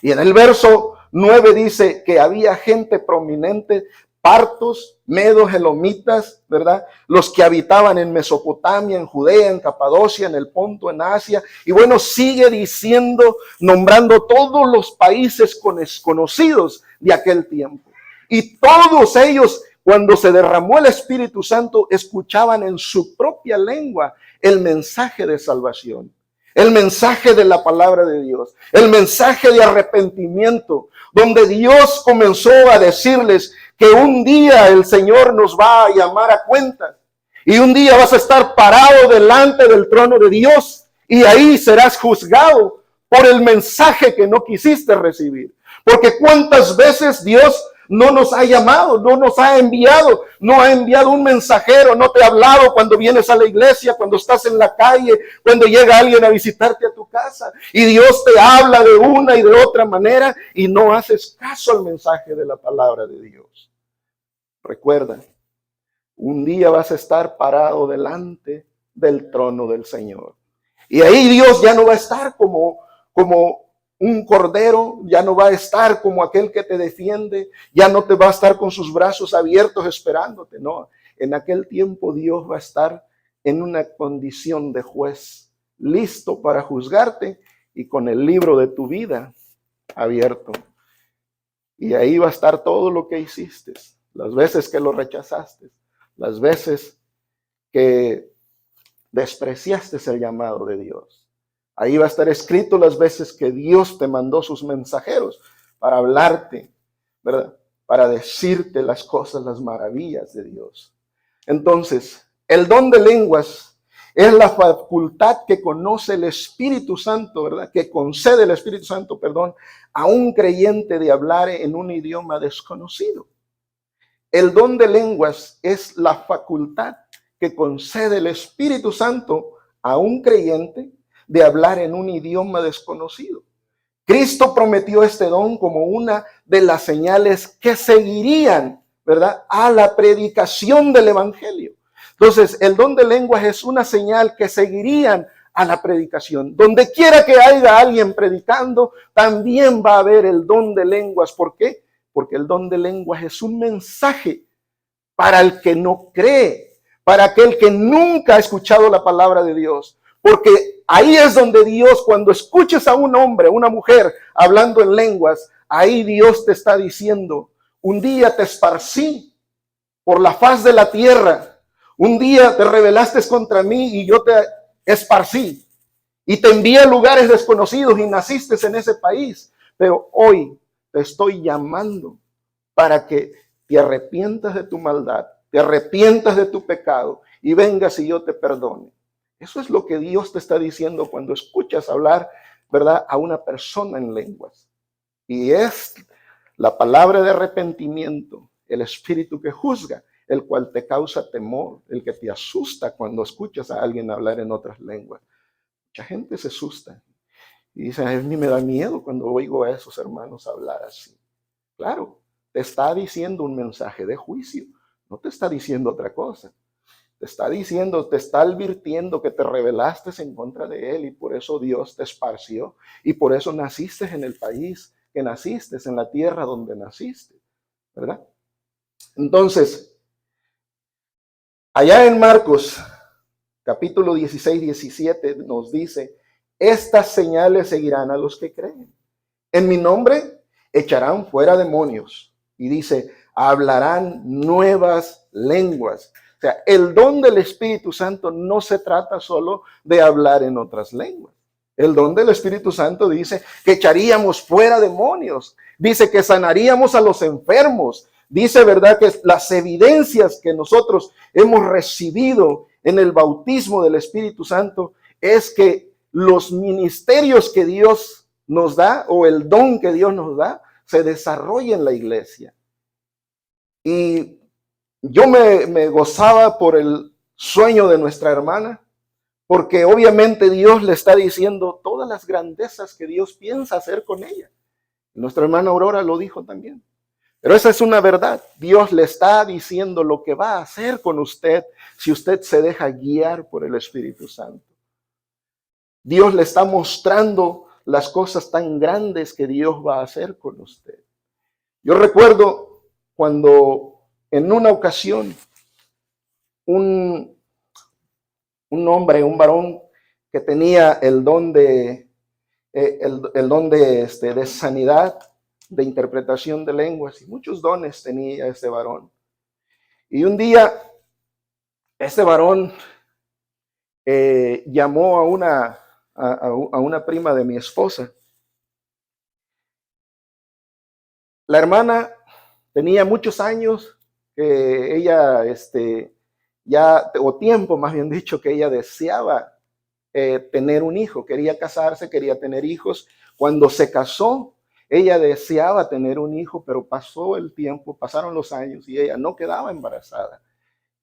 Y en el verso 9 dice que había gente prominente, partos, medos, elomitas, ¿verdad? Los que habitaban en Mesopotamia, en Judea, en Capadocia, en el Ponto, en Asia. Y bueno, sigue diciendo, nombrando todos los países conocidos de aquel tiempo. Y todos ellos, cuando se derramó el Espíritu Santo, escuchaban en su propia lengua el mensaje de salvación, el mensaje de la palabra de Dios, el mensaje de arrepentimiento, donde Dios comenzó a decirles que un día el Señor nos va a llamar a cuentas y un día vas a estar parado delante del trono de Dios y ahí serás juzgado por el mensaje que no quisiste recibir. Porque cuántas veces Dios no nos ha llamado, no nos ha enviado, no ha enviado un mensajero, no te ha hablado cuando vienes a la iglesia, cuando estás en la calle, cuando llega alguien a visitarte a tu casa y Dios te habla de una y de otra manera y no haces caso al mensaje de la palabra de Dios. Recuerda, un día vas a estar parado delante del trono del Señor y ahí Dios ya no va a estar como un cordero, ya no va a estar como aquel que te defiende, ya no te va a estar con sus brazos abiertos esperándote, no. En aquel tiempo Dios va a estar en una condición de juez, listo para juzgarte y con el libro de tu vida abierto. Y ahí va a estar todo lo que hiciste, las veces que lo rechazaste, las veces que despreciaste el llamado de Dios. Ahí va a estar escrito las veces que Dios te mandó sus mensajeros para hablarte, ¿verdad? Para decirte las cosas, las maravillas de Dios. Entonces, el don de lenguas es la facultad que conoce el Espíritu Santo, ¿verdad? Que concede el Espíritu Santo, a un creyente de hablar en un idioma desconocido. El don de lenguas es la facultad que concede el Espíritu Santo a un creyente de hablar en un idioma desconocido. Cristo prometió este don como una de las señales que seguirían, ¿verdad?, a la predicación del evangelio. Entonces, el don de lenguas es una señal que seguirían a la predicación. Donde quiera que haya alguien predicando, también va a haber el don de lenguas. ¿Por qué? Porque el don de lenguas es un mensaje para el que no cree, para aquel que nunca ha escuchado la palabra de Dios. Porque ahí es donde Dios, cuando escuches a un hombre, una mujer hablando en lenguas, ahí Dios te está diciendo, un día te esparcí por la faz de la tierra, un día te rebelaste contra mí y yo te esparcí y te envié a lugares desconocidos y naciste en ese país, pero hoy te estoy llamando para que te arrepientas de tu maldad, te arrepientas de tu pecado y vengas y yo te perdone. Eso es lo que Dios te está diciendo cuando escuchas hablar, ¿verdad?, a una persona en lenguas. Y es la palabra de arrepentimiento, el espíritu que juzga, el cual te causa temor, el que te asusta cuando escuchas a alguien hablar en otras lenguas. Mucha gente se asusta y dice, a mí me da miedo cuando oigo a esos hermanos hablar así. Claro, te está diciendo un mensaje de juicio, no te está diciendo otra cosa. Te está diciendo, te está advirtiendo que te rebelaste en contra de él y por eso Dios te esparció y por eso naciste en el país que naciste, en la tierra donde naciste, ¿verdad? Entonces, allá en Marcos, capítulo 16, 17, nos dice, estas señales seguirán a los que creen. En mi nombre echarán fuera demonios. Y dice, hablarán nuevas lenguas. O sea, el don del Espíritu Santo no se trata solo de hablar en otras lenguas. El don del Espíritu Santo dice que echaríamos fuera demonios, dice que sanaríamos a los enfermos, dice, ¿verdad?, que las evidencias que nosotros hemos recibido en el bautismo del Espíritu Santo es que los ministerios que Dios nos da o el don que Dios nos da se desarrolla en la iglesia. Y yo me gozaba por el sueño de nuestra hermana, porque obviamente Dios le está diciendo todas las grandezas que Dios piensa hacer con ella. Nuestra hermana Aurora lo dijo también. Pero esa es una verdad. Dios le está diciendo lo que va a hacer con usted si usted se deja guiar por el Espíritu Santo. Dios le está mostrando las cosas tan grandes que Dios va a hacer con usted. Yo recuerdo cuando en una ocasión un hombre, un varón que tenía el don de sanidad, de interpretación de lenguas, y muchos dones tenía este varón. Y un día este varón llamó a una prima de mi esposa. La hermana tenía muchos años que ella, o tiempo más bien dicho, que ella deseaba tener un hijo, quería casarse, quería tener hijos. Cuando se casó, ella deseaba tener un hijo, pero pasó el tiempo, pasaron los años y ella no quedaba embarazada.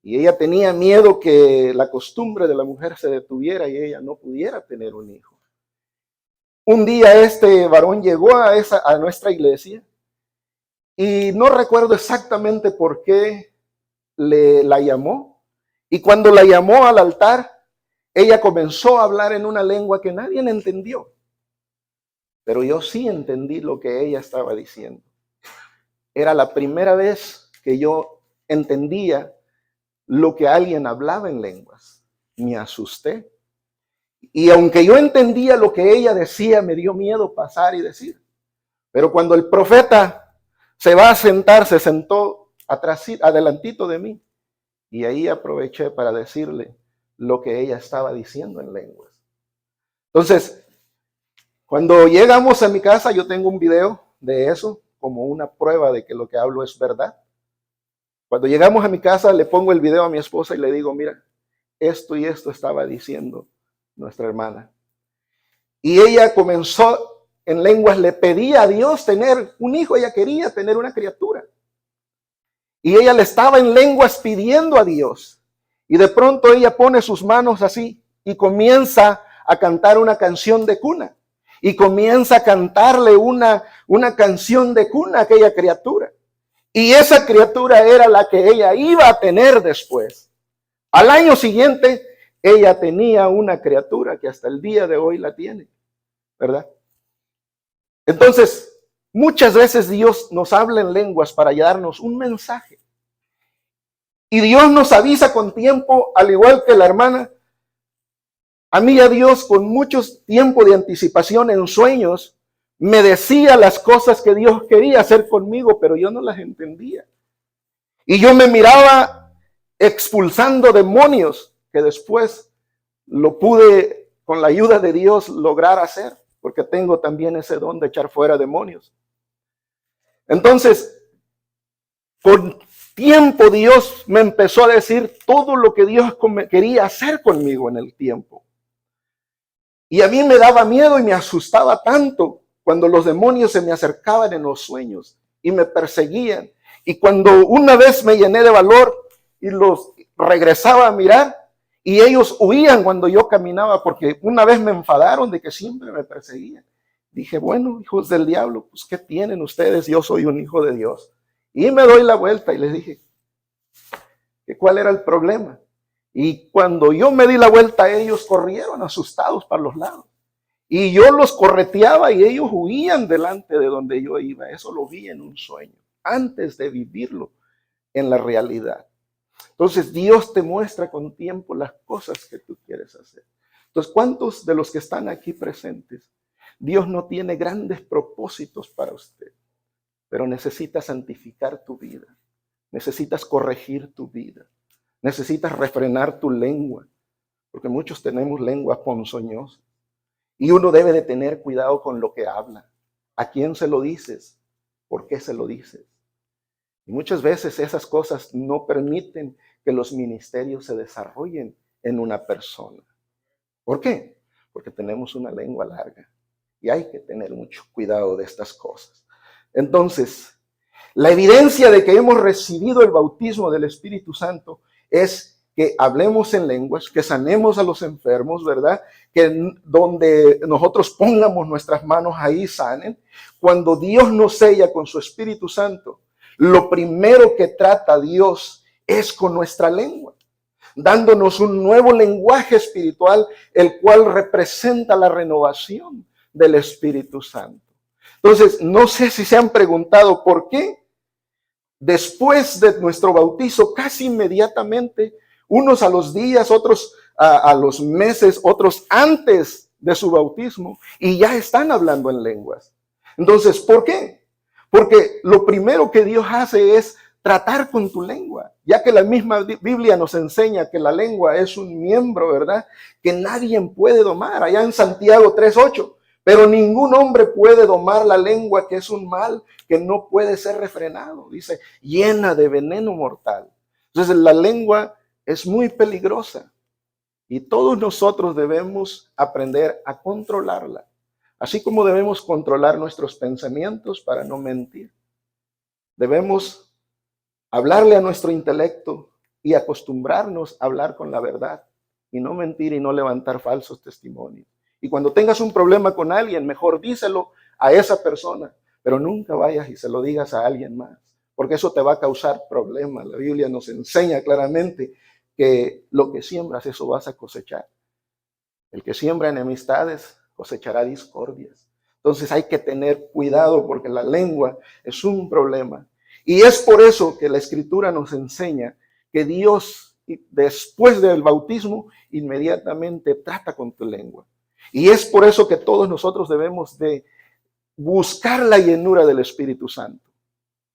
Y ella tenía miedo que la costumbre de la mujer se detuviera y ella no pudiera tener un hijo. Un día este varón llegó a nuestra iglesia y no recuerdo exactamente por qué la llamó. Y cuando la llamó al altar, ella comenzó a hablar en una lengua que nadie entendió. Pero yo sí entendí lo que ella estaba diciendo. Era la primera vez que yo entendía lo que alguien hablaba en lenguas. Me asusté. Y aunque yo entendía lo que ella decía, me dio miedo pasar y decir. Pero cuando el profeta se va a sentar, se sentó adelantito de mí. Y ahí aproveché para decirle lo que ella estaba diciendo en lenguas. Entonces, cuando llegamos a mi casa, yo tengo un video de eso como una prueba de que lo que hablo es verdad. Cuando llegamos a mi casa, le pongo el video a mi esposa y le digo, mira, esto y esto estaba diciendo nuestra hermana. Y ella comenzó en lenguas, le pedía a Dios tener un hijo, ella quería tener una criatura. Y ella le estaba en lenguas pidiendo a Dios. Y de pronto ella pone sus manos así y comienza a cantar una canción de cuna. Y comienza a cantarle una canción de cuna a aquella criatura. Y esa criatura era la que ella iba a tener después. Al año siguiente, ella tenía una criatura que hasta el día de hoy la tiene, ¿verdad? Entonces, muchas veces Dios nos habla en lenguas para darnos un mensaje. Y Dios nos avisa con tiempo, al igual que la hermana. A mí ya Dios, con mucho tiempo de anticipación en sueños, me decía las cosas que Dios quería hacer conmigo, pero yo no las entendía. Y yo me miraba expulsando demonios, que después lo pude, con la ayuda de Dios, lograr hacer, porque tengo también ese don de echar fuera demonios. Entonces, con tiempo Dios me empezó a decir todo lo que Dios quería hacer conmigo en el tiempo. Y a mí me daba miedo y me asustaba tanto cuando los demonios se me acercaban en los sueños y me perseguían. Y cuando una vez me llené de valor y los regresaba a mirar, y ellos huían cuando yo caminaba, porque una vez me enfadaron de que siempre me perseguían. Dije, bueno, hijos del diablo, pues ¿qué tienen ustedes? Yo soy un hijo de Dios. Y me doy la vuelta y les dije que cuál era el problema. Y cuando yo me di la vuelta, ellos corrieron asustados para los lados. Y yo los correteaba y ellos huían delante de donde yo iba. Eso lo vi en un sueño, antes de vivirlo en la realidad. Entonces Dios te muestra con tiempo las cosas que tú quieres hacer. Entonces, ¿cuántos de los que están aquí presentes? Dios no tiene grandes propósitos para usted, pero necesitas santificar tu vida. Necesitas corregir tu vida. Necesitas refrenar tu lengua, porque muchos tenemos lenguas ponzoñosas. Y uno debe de tener cuidado con lo que habla. ¿A quién se lo dices? ¿Por qué se lo dices? Y muchas veces esas cosas no permiten que los ministerios se desarrollen en una persona. ¿Por qué? Porque tenemos una lengua larga y hay que tener mucho cuidado de estas cosas. Entonces, la evidencia de que hemos recibido el bautismo del Espíritu Santo es que hablemos en lenguas, que sanemos a los enfermos, ¿verdad? Que donde nosotros pongamos nuestras manos ahí sanen. Cuando Dios nos sella con su Espíritu Santo, lo primero que trata Dios es con nuestra lengua, dándonos un nuevo lenguaje espiritual, el cual representa la renovación del Espíritu Santo. Entonces, no sé si se han preguntado por qué después de nuestro bautizo, casi inmediatamente, unos a los días, otros a los meses, otros antes de su bautismo, y ya están hablando en lenguas. Entonces, ¿por qué? Porque lo primero que Dios hace es tratar con tu lengua, ya que la misma Biblia nos enseña que la lengua es un miembro, ¿verdad? Que nadie puede domar, allá en Santiago 3:8. Pero ningún hombre puede domar la lengua, que es un mal que no puede ser refrenado. Dice, llena de veneno mortal. Entonces la lengua es muy peligrosa y todos nosotros debemos aprender a controlarla. Así como debemos controlar nuestros pensamientos para no mentir. Debemos hablarle a nuestro intelecto y acostumbrarnos a hablar con la verdad y no mentir y no levantar falsos testimonios. Y cuando tengas un problema con alguien, mejor díselo a esa persona, pero nunca vayas y se lo digas a alguien más, porque eso te va a causar problemas. La Biblia nos enseña claramente que lo que siembras, eso vas a cosechar. El que siembra enemistades, cosechará discordias. Entonces hay que tener cuidado porque la lengua es un problema. Y es por eso que la Escritura nos enseña que Dios, después del bautismo, inmediatamente trata con tu lengua. Y es por eso que todos nosotros debemos de buscar la llenura del Espíritu Santo.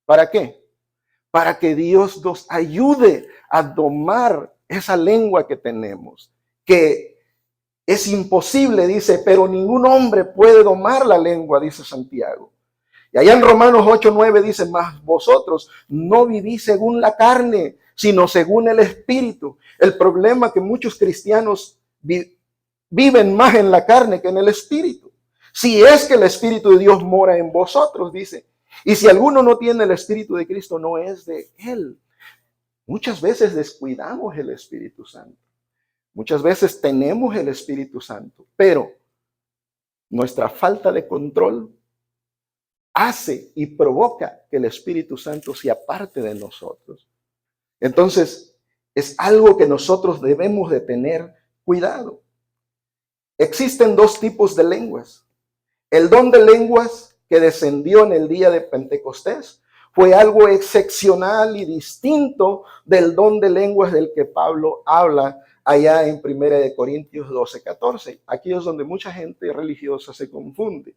¿Para qué? Para que Dios nos ayude a domar esa lengua que tenemos, que es imposible, dice, pero ningún hombre puede domar la lengua, dice Santiago. Y allá en Romanos 8:9 dice, mas vosotros no vivís según la carne, sino según el Espíritu. El problema es que muchos cristianos viven más en la carne que en el Espíritu. Si es que el Espíritu de Dios mora en vosotros, dice. Y si alguno no tiene el Espíritu de Cristo, no es de él. Muchas veces descuidamos el Espíritu Santo. Muchas veces tenemos el Espíritu Santo, pero nuestra falta de control hace y provoca que el Espíritu Santo se aparte de nosotros. Entonces, es algo que nosotros debemos de tener cuidado. Existen dos tipos de lenguas. El don de lenguas que descendió en el día de Pentecostés fue algo excepcional y distinto del don de lenguas del que Pablo habla allá en 1 Corintios 12:14. Aquí es donde mucha gente religiosa se confunde.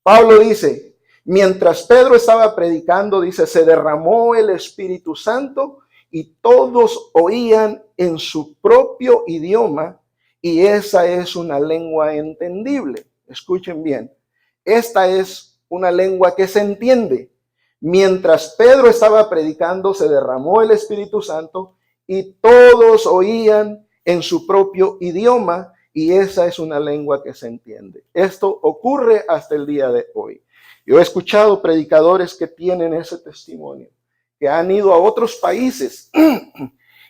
Pablo dice, mientras Pedro estaba predicando, dice, se derramó el Espíritu Santo y todos oían en su propio idioma, y esa es una lengua entendible. Escuchen bien, esta es una lengua que se entiende. Mientras Pedro estaba predicando, se derramó el Espíritu Santo y todos oían en su propio idioma, y esa es una lengua que se entiende. Esto ocurre hasta el día de hoy. Yo he escuchado predicadores que tienen ese testimonio, que han ido a otros países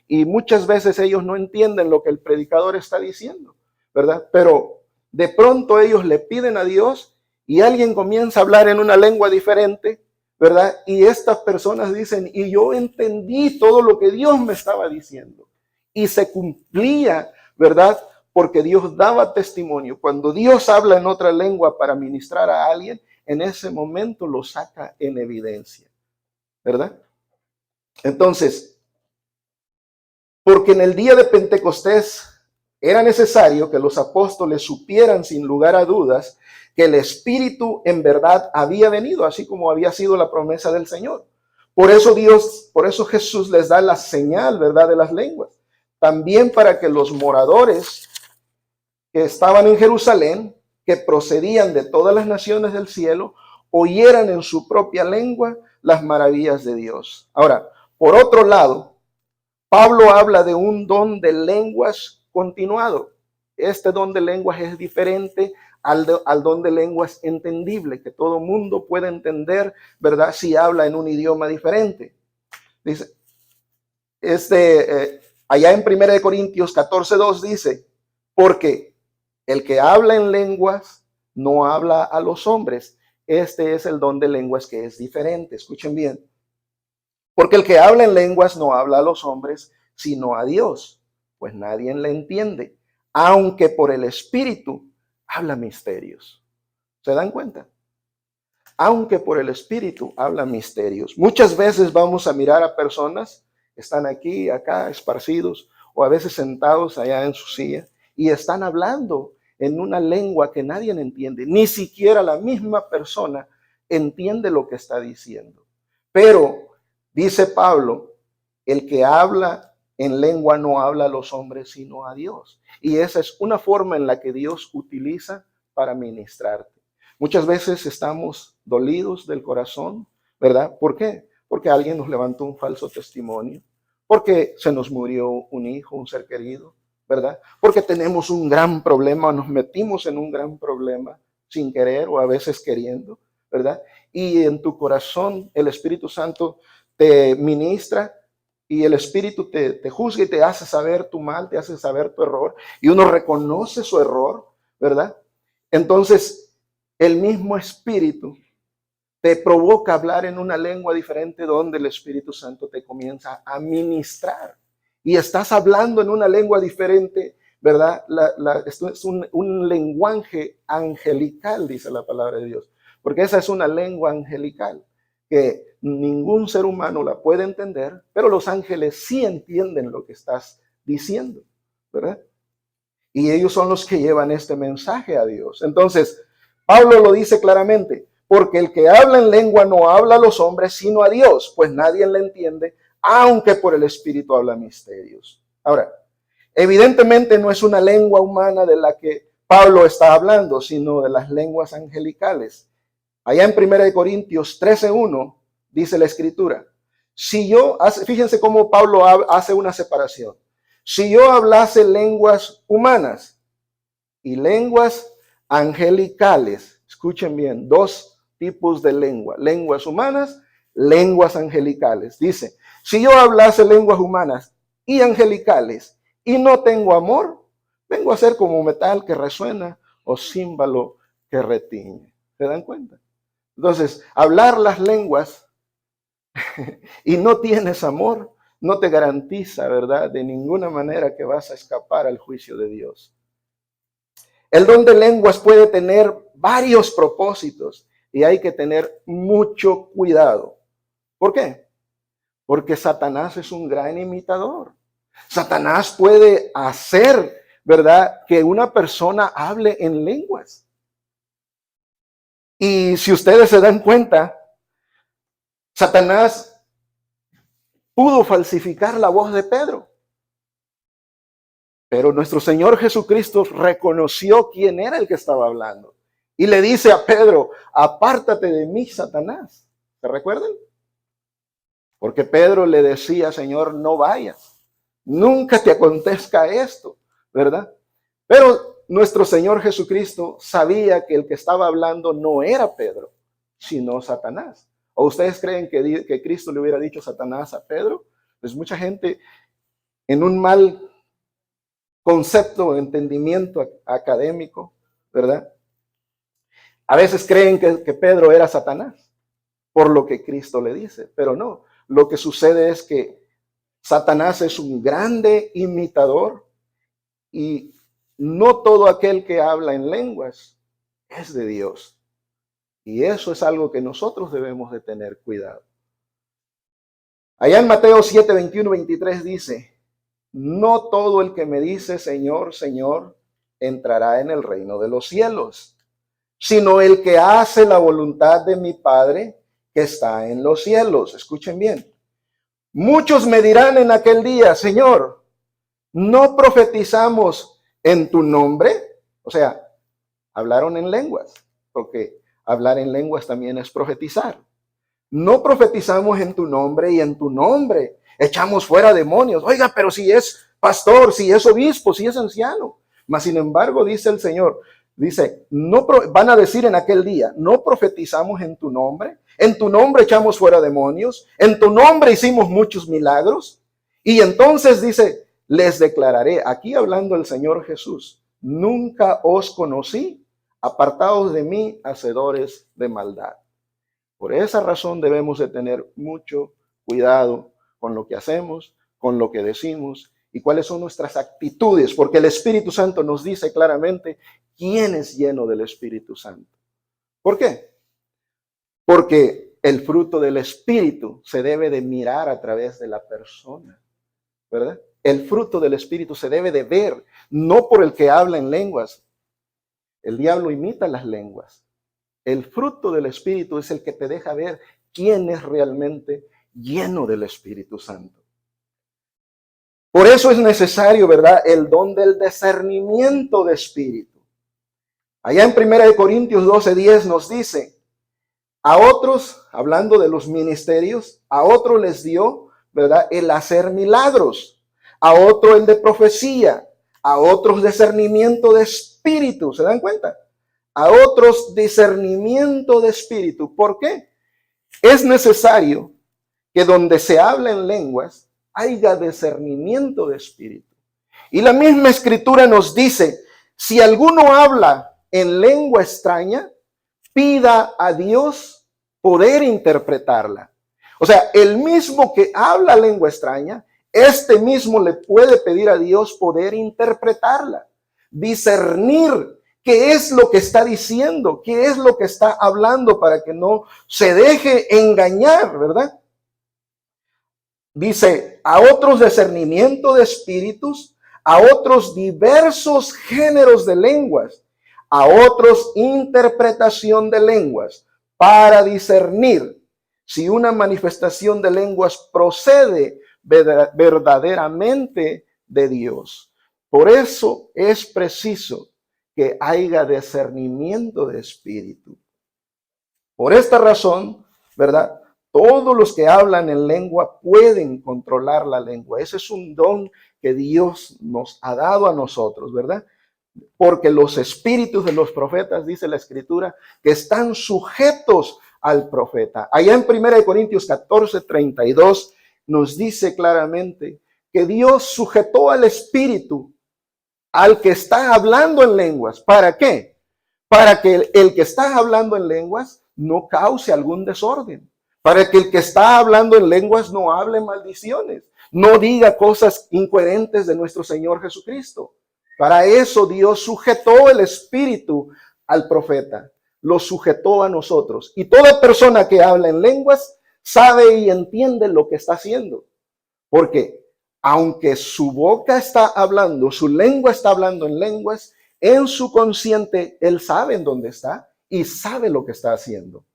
y muchas veces ellos no entienden lo que el predicador está diciendo, ¿verdad? Pero de pronto ellos le piden a Dios y alguien comienza a hablar en una lengua diferente, ¿verdad? Y estas personas dicen, y yo entendí todo lo que Dios me estaba diciendo. Y se cumplía, ¿verdad? Porque Dios daba testimonio. Cuando Dios habla en otra lengua para ministrar a alguien, en ese momento lo saca en evidencia, ¿verdad? Entonces, porque en el día de Pentecostés era necesario que los apóstoles supieran sin lugar a dudas que el Espíritu en verdad había venido, así como había sido la promesa del Señor. Por eso Jesús les da la señal, ¿verdad?, de las lenguas. También para que los moradores que estaban en Jerusalén, que procedían de todas las naciones del cielo, oyeran en su propia lengua las maravillas de Dios. Ahora, por otro lado, Pablo habla de un don de lenguas continuado. Este don de lenguas es diferente al don de lenguas entendible, que todo mundo puede entender, ¿verdad?, si habla en un idioma diferente. Dice, allá en 1 Corintios 14:2 dice, porque el que habla en lenguas no habla a los hombres. Este es el don de lenguas que es diferente. Escuchen bien. Porque el que habla en lenguas no habla a los hombres, sino a Dios, pues nadie le entiende, aunque por el Espíritu habla misterios. ¿Se dan cuenta? Aunque por el Espíritu habla misterios. Muchas veces vamos a mirar a personas que están aquí, acá, esparcidos, o a veces sentados allá en su silla, y están hablando en una lengua que nadie entiende. Ni siquiera la misma persona entiende lo que está diciendo. Pero, dice Pablo, el que habla en lengua no habla a los hombres, sino a Dios. Y esa es una forma en la que Dios utiliza para ministrarte. Muchas veces estamos dolidos del corazón, ¿verdad? ¿Por qué? Porque alguien nos levantó un falso testimonio, porque se nos murió un hijo, un ser querido, ¿verdad? Porque tenemos un gran problema, nos metimos en un gran problema sin querer o a veces queriendo, ¿verdad? Y en tu corazón el Espíritu Santo te ministra y el Espíritu te juzga y te hace saber tu mal, te hace saber tu error, y uno reconoce su error, ¿verdad? Entonces, el mismo Espíritu te provoca a hablar en una lengua diferente donde el Espíritu Santo te comienza a ministrar. Y estás hablando en una lengua diferente, ¿verdad? Esto es un lenguaje angelical, dice la palabra de Dios. Porque esa es una lengua angelical que ningún ser humano la puede entender, pero los ángeles sí entienden lo que estás diciendo, ¿verdad? Y ellos son los que llevan este mensaje a Dios. Entonces, Pablo lo dice claramente, porque el que habla en lengua no habla a los hombres, sino a Dios, pues nadie le entiende, aunque por el Espíritu habla misterios. Ahora, evidentemente no es una lengua humana de la que Pablo está hablando, sino de las lenguas angelicales. Allá en 1 Corintios 13:1 dice la Escritura, fíjense cómo Pablo hace una separación. Si yo hablase lenguas humanas y lenguas angelicales, escuchen bien, dos tipos de lengua, lenguas humanas, lenguas angelicales. Dice, si yo hablase lenguas humanas y angelicales y no tengo amor, vengo a ser como metal que resuena o címbalo que retiñe. ¿Se dan cuenta? Entonces, hablar las lenguas y no tienes amor, no te garantiza, ¿verdad?, de ninguna manera que vas a escapar al juicio de Dios. El don de lenguas puede tener varios propósitos y hay que tener mucho cuidado. ¿Por qué? Porque Satanás es un gran imitador. Satanás puede hacer, ¿verdad?, que una persona hable en lenguas. Y si ustedes se dan cuenta, Satanás pudo falsificar la voz de Pedro. Pero nuestro Señor Jesucristo reconoció quién era el que estaba hablando. Y le dice a Pedro, apártate de mí, Satanás. ¿Se recuerdan? Porque Pedro le decía, Señor, no vayas. Nunca te acontezca esto, ¿verdad? Pero nuestro Señor Jesucristo sabía que el que estaba hablando no era Pedro, sino Satanás. ¿O ustedes creen que Cristo le hubiera dicho Satanás a Pedro? Pues mucha gente en un mal concepto, entendimiento académico, ¿verdad? A veces creen que Pedro era Satanás, por lo que Cristo le dice, pero no. Lo que sucede es que Satanás es un grande imitador y no todo aquel que habla en lenguas es de Dios. Y eso es algo que nosotros debemos de tener cuidado. Allá en Mateo 7, 21, 23 dice, no todo el que me dice Señor, Señor, entrará en el reino de los cielos, sino el que hace la voluntad de mi Padre que está en los cielos. Escuchen bien. Muchos me dirán en aquel día, Señor, ¿no profetizamos en tu nombre? O sea, hablaron en lenguas, porque hablar en lenguas también es profetizar. No profetizamos en tu nombre y en tu nombre echamos fuera demonios. Oiga, pero si es pastor, si es obispo, si es anciano. Mas sin embargo, dice el Señor, dice, van a decir en aquel día, no profetizamos en tu nombre echamos fuera demonios, en tu nombre hicimos muchos milagros. Y entonces dice, les declararé, aquí hablando el Señor Jesús, nunca os conocí, apartados de mí, hacedores de maldad. Por esa razón debemos de tener mucho cuidado con lo que hacemos, con lo que decimos y cuáles son nuestras actitudes, porque el Espíritu Santo nos dice claramente quién es lleno del Espíritu Santo. ¿Por qué? Porque el fruto del Espíritu se debe de mirar a través de la persona, ¿verdad? El fruto del Espíritu se debe de ver, no por el que habla en lenguas. El diablo imita las lenguas. El fruto del Espíritu es el que te deja ver quién es realmente lleno del Espíritu Santo. Por eso es necesario, ¿verdad?, el don del discernimiento de espíritu. Allá en 1 Corintios 12:10 nos dice, a otros, hablando de los ministerios, a otros les dio, ¿verdad?, el hacer milagros, a otro el de profecía, a otros discernimiento de espíritu. ¿Se dan cuenta? A otros discernimiento de espíritu. ¿Por qué? Es necesario que donde se habla en lenguas haya discernimiento de espíritu. Y la misma escritura nos dice, si alguno habla en lengua extraña, pida a Dios poder interpretarla. O sea, el mismo que habla lengua extraña, este mismo le puede pedir a Dios poder interpretarla, discernir qué es lo que está diciendo, qué es lo que está hablando para que no se deje engañar, ¿verdad? Dice, a otros discernimiento de espíritus, a otros diversos géneros de lenguas, a otros interpretación de lenguas, para discernir si una manifestación de lenguas procede verdaderamente de Dios. Por eso es preciso que haya discernimiento de espíritu. Por esta razón, ¿verdad?, todos los que hablan en lengua pueden controlar la lengua. Ese es un don que Dios nos ha dado a nosotros, ¿verdad? Porque los espíritus de los profetas, dice la Escritura, que están sujetos al profeta. Allá en 1 Corintios 14:32 nos dice claramente que Dios sujetó al espíritu al que está hablando en lenguas. ¿Para qué? Para que el que está hablando en lenguas no cause algún desorden. Para que el que está hablando en lenguas no hable maldiciones, no diga cosas incoherentes de nuestro Señor Jesucristo. Para eso Dios sujetó el espíritu al profeta, lo sujetó a nosotros. Y toda persona que habla en lenguas sabe y entiende lo que está haciendo. Porque aunque su boca está hablando, su lengua está hablando en lenguas, en su consciente él sabe en dónde está y sabe lo que está haciendo.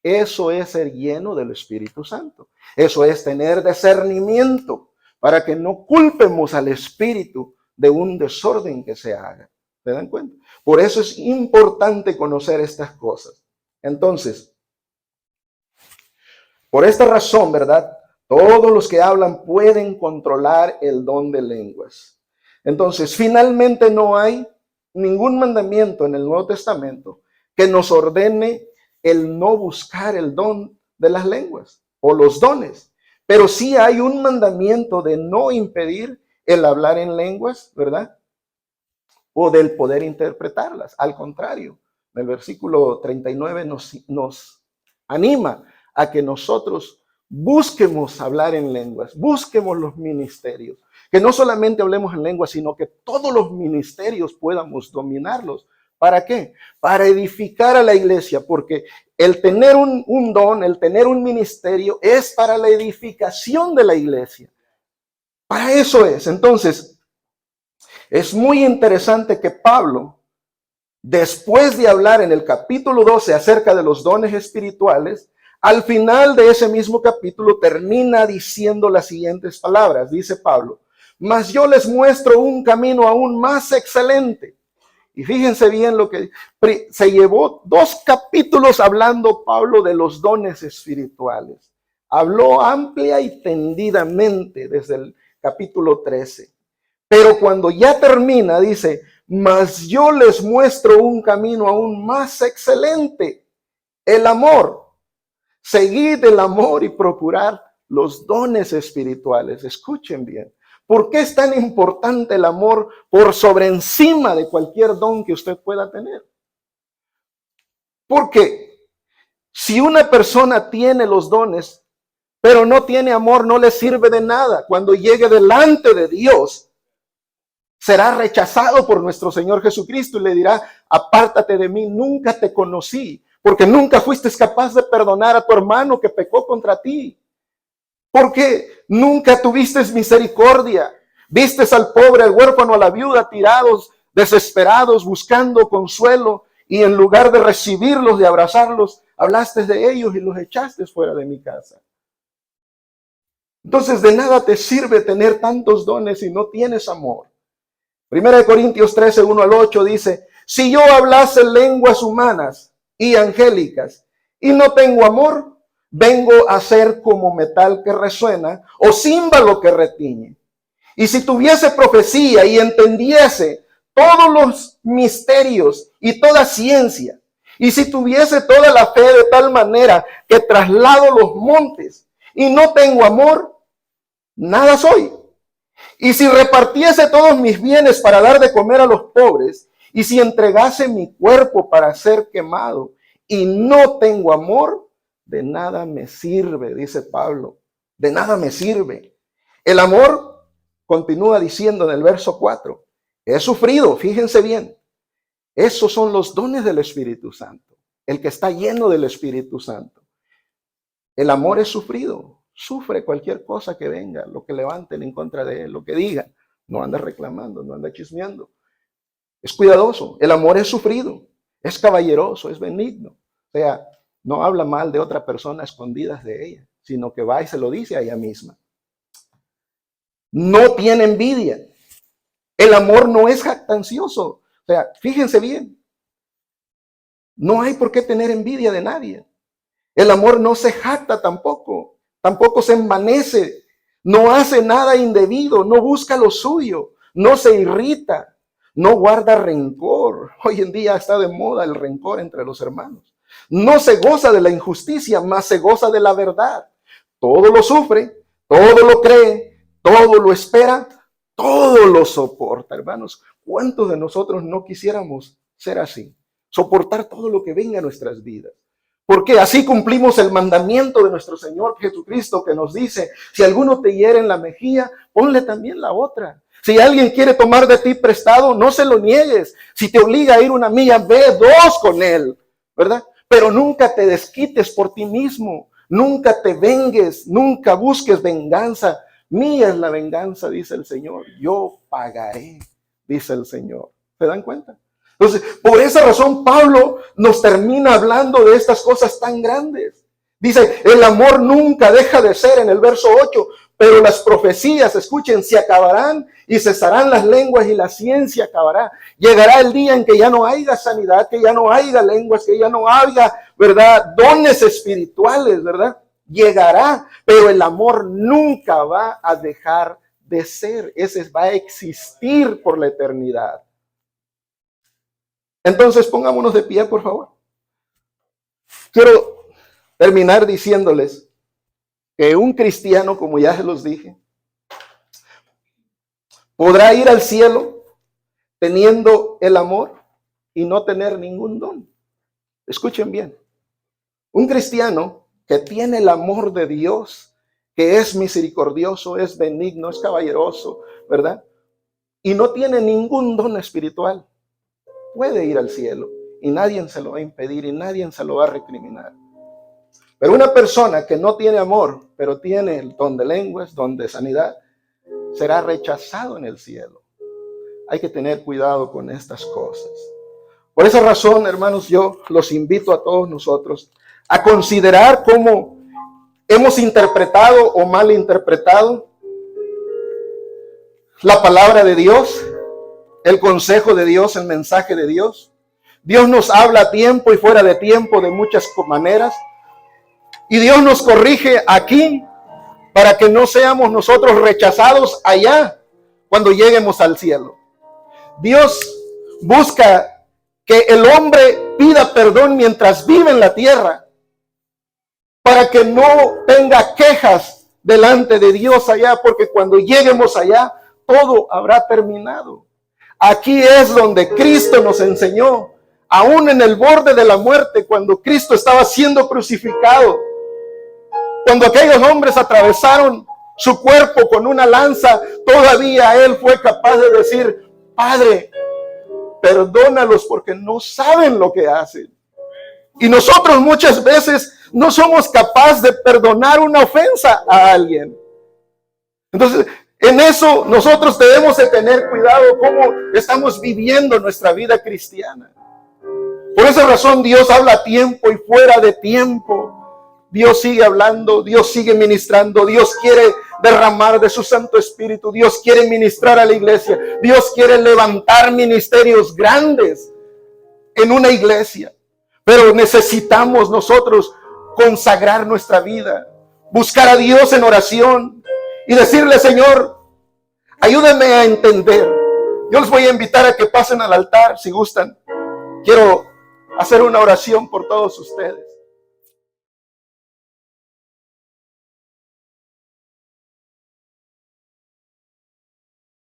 Eso es ser lleno del Espíritu Santo. Eso es tener discernimiento para que no culpemos al Espíritu de un desorden que se haga. ¿Se dan cuenta? Por eso es importante conocer estas cosas. Entonces, por esta razón, ¿verdad?, todos los que hablan pueden controlar el don de lenguas. Entonces, finalmente no hay ningún mandamiento en el Nuevo Testamento que nos ordene el no buscar el don de las lenguas o los dones. Pero sí hay un mandamiento de no impedir el hablar en lenguas, ¿verdad?, o del poder interpretarlas. Al contrario, el versículo 39 nos anima a que nosotros busquemos hablar en lenguas, busquemos los ministerios, que no solamente hablemos en lenguas, sino que todos los ministerios podamos dominarlos. ¿Para qué? Para edificar a la iglesia, porque el tener un don, el tener un ministerio es para la edificación de la iglesia. Para eso es. Entonces, es muy interesante que Pablo, después de hablar en el capítulo 12 acerca de los dones espirituales, Al final de ese mismo capítulo termina diciendo las siguientes palabras. Dice Pablo: mas yo les muestro un camino aún más excelente. Y fíjense bien lo que se llevó 2 capítulos hablando Pablo de los dones espirituales. Habló amplia y tendidamente desde el capítulo 13. Pero cuando ya termina, dice: mas yo les muestro un camino aún más excelente, el amor. Seguid el amor y procurad los dones espirituales. Escuchen bien. ¿Por qué es tan importante el amor por sobre encima de cualquier don que usted pueda tener? Porque si una persona tiene los dones, pero no tiene amor, no le sirve de nada. Cuando llegue delante de Dios, será rechazado por nuestro Señor Jesucristo y le dirá: apártate de mí, nunca te conocí, porque nunca fuiste capaz de perdonar a tu hermano que pecó contra ti. Porque nunca tuviste misericordia. Vistes al pobre, al huérfano, a la viuda, tirados, desesperados, buscando consuelo, y en lugar de recibirlos, de abrazarlos, hablaste de ellos y los echaste fuera de mi casa. Entonces, de nada te sirve tener tantos dones si no tienes amor. 1 Corintios 13, 1 al 8 dice: si yo hablase lenguas humanas y angélicas y no tengo amor, vengo a ser como metal que resuena o címbalo que retiñe. Y si tuviese profecía y entendiese todos los misterios y toda ciencia, y si tuviese toda la fe de tal manera que traslado los montes y no tengo amor, nada soy. Y si repartiese todos mis bienes para dar de comer a los pobres, y si entregase mi cuerpo para ser quemado y no tengo amor, de nada me sirve, dice Pablo. De nada me sirve. El amor, continúa diciendo en el verso 4, he sufrido, fíjense bien. Esos son los dones del Espíritu Santo. El que está lleno del Espíritu Santo. El amor es sufrido. Sufre cualquier cosa que venga, lo que levanten en contra de él, lo que digan. No anda reclamando, no anda chismeando. Es cuidadoso. El amor es sufrido. Es caballeroso, es benigno. O sea, no habla mal de otra persona a escondidas de ella, sino que va y se lo dice a ella misma. No tiene envidia. El amor no es jactancioso. O sea, fíjense bien. No hay por qué tener envidia de nadie. El amor no se jacta tampoco. Tampoco se envanece. No hace nada indebido. No busca lo suyo. No se irrita. No guarda rencor. Hoy en día está de moda el rencor entre los hermanos. No se goza de la injusticia, más se goza de la verdad. Todo lo sufre, todo lo cree, todo lo espera, todo lo soporta. Hermanos, ¿cuántos de nosotros no quisiéramos ser así? Soportar todo lo que venga a nuestras vidas. Porque así cumplimos el mandamiento de nuestro Señor Jesucristo, que nos dice: si alguno te hiere en la mejilla, ponle también la otra. Si alguien quiere tomar de ti prestado, no se lo niegues. Si te obliga a ir 1 milla, ve 2 con él, ¿verdad? Pero nunca te desquites por ti mismo. Nunca te vengues, nunca busques venganza. Mía es la venganza, dice el Señor. Yo pagaré, dice el Señor. ¿Se dan cuenta? Entonces, por esa razón, Pablo nos termina hablando de estas cosas tan grandes. Dice: el amor nunca deja de ser, en el verso 8, pero las profecías, escuchen, se acabarán y cesarán las lenguas y la ciencia acabará. Llegará el día en que ya no haya sanidad, que ya no haya lenguas, que ya no haya, ¿verdad?, dones espirituales, ¿verdad? Llegará, pero el amor nunca va a dejar de ser. Ese va a existir por la eternidad. Entonces, pongámonos de pie, por favor. Quiero terminar diciéndoles que un cristiano, como ya se los dije, podrá ir al cielo teniendo el amor y no tener ningún don. Escuchen bien. Un cristiano que tiene el amor de Dios, que es misericordioso, es benigno, es caballeroso, ¿verdad? Y no tiene ningún don espiritual, puede ir al cielo y nadie se lo va a impedir y nadie se lo va a recriminar. Pero una persona que no tiene amor, pero tiene el don de lenguas, don de sanidad, será rechazado en el cielo. Hay que tener cuidado con estas cosas. Por esa razón, hermanos, yo los invito a todos nosotros a considerar cómo hemos interpretado o mal interpretado la palabra de Dios, el consejo de Dios, el mensaje de Dios. Dios nos habla a tiempo y fuera de tiempo de muchas maneras. Y Dios nos corrige aquí para que no seamos nosotros rechazados allá cuando lleguemos al cielo. Dios busca que el hombre pida perdón mientras vive en la tierra, para que no tenga quejas delante de Dios allá, porque cuando lleguemos allá, todo habrá terminado. Aquí es donde Cristo nos enseñó, aún en el borde de la muerte, cuando Cristo estaba siendo crucificado, cuando aquellos hombres atravesaron su cuerpo con una lanza, todavía Él fue capaz de decir: Padre, perdónalos porque no saben lo que hacen. Y nosotros muchas veces no somos capaces de perdonar una ofensa a alguien. Entonces, en eso nosotros debemos de tener cuidado cómo estamos viviendo nuestra vida cristiana. Por esa razón Dios habla a tiempo y fuera de tiempo. Dios sigue hablando, Dios sigue ministrando, Dios quiere derramar de su Santo Espíritu, Dios quiere ministrar a la iglesia, Dios quiere levantar ministerios grandes en una iglesia. Pero necesitamos nosotros consagrar nuestra vida, buscar a Dios en oración y decirle: Señor, ayúdame a entender. Yo les voy a invitar a que pasen al altar si gustan. Quiero hacer una oración por todos ustedes.